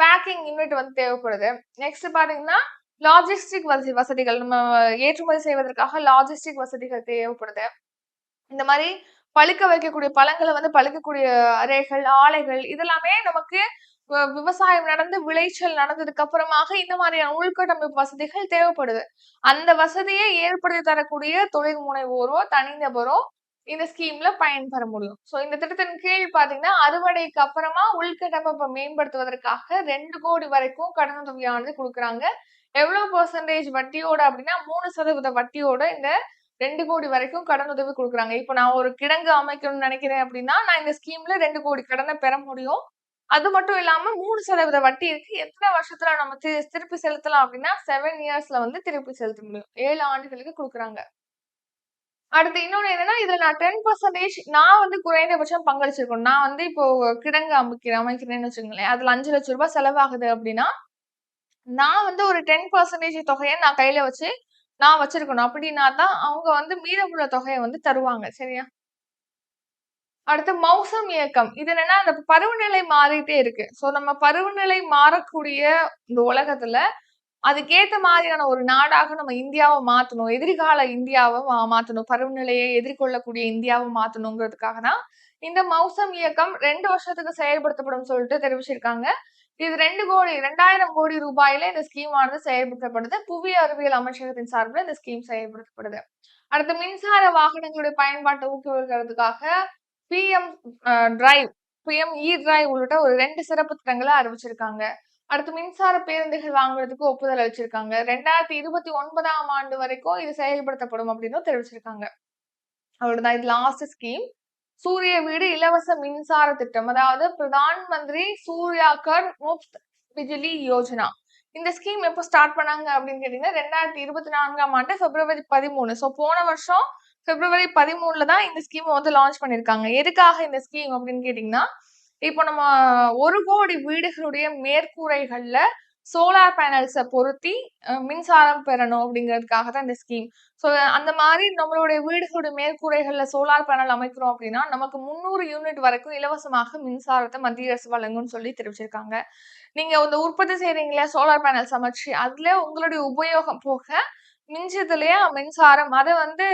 பேக்கிங் யூனிட் வந்து தேவைப்படுது. நெக்ஸ்ட் பாத்தீங்கன்னா லாஜிஸ்டிக் வசதிகள் நம்ம ஏற்றுமதி செய்வதற்காக லாஜிஸ்டிக் வசதிகள் தேவைப்படுது. இந்த மாதிரி பழுக்க வைக்கக்கூடிய பழங்களை வந்து பழுக்கக்கூடிய அறைகள், ஆலைகள் இதெல்லாமே நமக்கு விவசாயம் நடந்து விளைச்சல் நடந்ததுக்கு அப்புறமாக இந்த மாதிரியான உள்கட்டமைப்பு வசதிகள் தேவைப்படுது. அந்த வசதியை ஏற்படுத்தி தரக்கூடிய தொழில் முனைவோரோ, தனிநபரோ இந்த ஸ்கீம்ல பயன்பெற முடியும். சோ இந்த திட்டத்தின் கீழ் பாத்தீங்கன்னா, அறுவடைக்கு அப்புறமா உள்கட்டமைப்பை மேம்படுத்துவதற்காக 2 கோடி வரைக்கும் கடனுதவியானது குடுக்குறாங்க. எவ்வளவு பெர்சன்டேஜ் வட்டியோட அப்படின்னா 3% வட்டியோட இந்த 2 கோடி வரைக்கும் கடனுதவி குடுக்குறாங்க. இப்போ நான் ஒரு கிடங்கு அமைக்கணும்னு நினைக்கிறேன் அப்படின்னா, நான் இந்த ஸ்கீம்ல 2 கோடி கடனை பெற முடியும். அது மட்டும் இல்லாம 3% வட்டி இருக்கு. எத்தனை வருஷத்துல நம்ம திருப்பி செலுத்தலாம் அப்படின்னா 7 இயர்ஸ்ல வந்து திருப்பி செலுத்த முடியும். 7 ஆண்டுகளுக்கு குடுக்குறாங்க. அடுத்து இன்னொன்னு என்னன்னா, இதுல நான் 10% நான் வந்து குறைந்தபட்சம் பங்களிச்சிருக்கணும். நான் வந்து இப்போ கிடங்கு அமைக்கிறேன்னு வச்சுக்கோங்களேன். அதுல 5 லட்சம் ரூபாய் செலவாகுது அப்படின்னா, நான் வந்து ஒரு 10% தொகையை நான் கையில வச்சு நான் வச்சிருக்கணும். அப்படின்னா தான் அவங்க வந்து மீதமுள்ள தொகையை வந்து தருவாங்க. சரியா? அடுத்து மௌசம் இயக்கம். இது என்னன்னா, அந்த பருவநிலை மாறிட்டே இருக்கு. சோ நம்ம பருவநிலை மாறக்கூடிய இந்த உலகத்துல அதுக்கேத்த மாதிரியான ஒரு நாடாக நம்ம இந்தியாவை மாத்தணும். எதிர்கால இந்தியாவை மாத்தணும். பருவநிலையை எதிர்கொள்ளக்கூடிய இந்தியாவை மாத்தணுங்கிறதுக்காக தான் இந்த மௌசம் இயக்கம் 2 வருஷத்துக்கு செயல்படுத்தப்படும் சொல்லிட்டு தெரிவிச்சிருக்காங்க. இது 2,000 கோடி ரூபாயில இந்த ஸ்கீம் ஆனது செயல்படுத்தப்படுது. புவி அறிவியல் அமைச்சகத்தின் சார்பில் இந்த ஸ்கீம் செயல்படுத்தப்படுது. அடுத்து மின்சார வாகனங்களுடைய பயன்பாட்டை ஊக்குவிக்கிறதுக்காக பிஎம் டிரைவ், பிஎம் இ டிரைவ் உள்ளிட்ட ஒரு 2 சிறப்பு திட்டங்களை அறிவிச்சிருக்காங்க. அடுத்து மின்சார பேருந்துகள் வாங்குறதுக்கு ஒப்புதல் அளிச்சிருக்காங்க. 2029ஆம் ஆண்டு வரைக்கும் இது செயல்படுத்தப்படும் அப்படின்னு தெரிவிச்சிருக்காங்க. அவ்வளவுதான். இது லாஸ்ட் ஸ்கீம். சூரிய வீடு இலவச மின்சார திட்டம். அதாவது பிரதான் மந்திரி சூர்யா கர் முஃப்த் பிஜ்லி யோஜனா. இந்த ஸ்கீம் எப்போ ஸ்டார்ட் பண்ணாங்க அப்படின்னு கேட்டீங்கன்னா 2024ஆம் ஆண்டு பிப்ரவரி 13. சோ போன வருஷம் பிப்ரவரி 13ல தான் இந்த ஸ்கீம் வந்து லான்ச் பண்ணிருக்காங்க. எதுக்காக இந்த ஸ்கீம் அப்படின்னு கேட்டீங்கன்னா, இப்போ நம்ம 1 கோடி வீடுகளுடைய மேற்கூரைகள்ல சோலார் பேனல்ஸ பொருத்தி மின்சாரம் பெறணும் அப்படிங்கிறதுக்காக தான் இந்த ஸ்கீம். ஸோ அந்த மாரி நம்மளுடைய வீடுகளுடைய மேற்கூரைகள்ல சோலார் பேனல் அமைக்கிறோம் அப்படின்னா, நமக்கு 300 யூனிட் வரைக்கும் இலவசமாக மின்சாரத்த மத்திய அரசு வழங்கும்னு சொல்லி தெரிவிச்சிருக்காங்க. நீங்க இந்த உற்பத்தி செய்றீங்கல்ல சோலார் பேனல்ஸ் அமைச்சு, அதுல உங்களுடைய உபயோகம் போக மிஞ்சது இல்லையா மின்சாரம், அத வந்து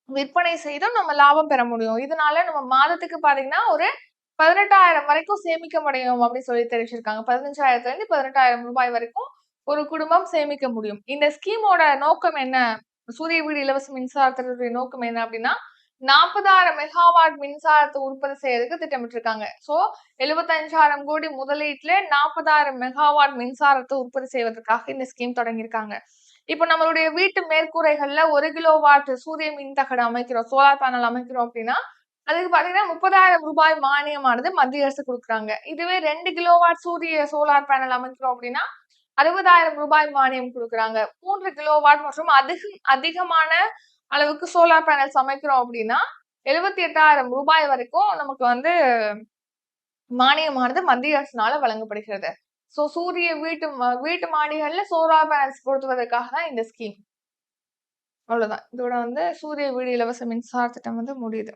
விற்பனை செய்தும் நம்ம லாபம் பெற முடியும். இதனால நம்ம மாதத்துக்கு பார்த்தீங்கன்னா, ஒரு 18,000 வரைக்கும் சேமிக்க முடியும் அப்படின்னு சொல்லி தெரிவிச்சிருக்காங்க. 15,000லேருந்து 18,000 வரைக்கும் ஒரு குடும்பம் சேமிக்க முடியும். இந்த ஸ்கீமோட நோக்கம் என்ன? சூரிய வீடு இலவச மின்சாரத்தினுடைய நோக்கம் என்ன அப்படின்னா, 40,000 மெகாவாட் மின்சாரத்த உற்பத்தி செய்யறதுக்கு திட்டமிட்டிருக்காங்க. ஸோ 75,000 கோடி முதலீட்டுல 40,000 மெகாவாட் மின்சாரத்த உற்பத்தி செய்வதற்காக இந்த ஸ்கீம் தொடங்கியிருக்காங்க. இப்ப நம்மளுடைய வீட்டு மேற்கூரைகள்ல 1 கிலோவாட் சூரிய மின் தகடு அமைக்கிறோம். சோலார் பேனல் அமைக்கிறோம் அப்படின்னா, அதுக்கு பார்த்தீங்கன்னா ரூ. 30,000 மானியமானது மத்திய அரசு குடுக்குறாங்க. இதுவே 2 கிலோவாட் சோலார் பேனல் அமைக்கிறோம் அப்படின்னா, ரூ. 60,000 மானியம் குடுக்குறாங்க. 3 கிலோவாட் மற்றும் அதிகமான அளவுக்கு சோலார் பேனல்ஸ் அமைக்கிறோம் அப்படின்னா, ரூ. 78,000 வரைக்கும் நமக்கு வந்து மானியமானது மத்திய அரசினால வழங்கப்படுகிறது. சோ சூரிய வீட்டு மாடிகள்ல சோலார் பேனல்ஸ் பொருத்துவதற்காக தான் இந்த ஸ்கீம். அவ்வளவுதான். இதோட வந்து சூரிய வீடு இலவச மின்சார திட்டம் வந்து முடியுது.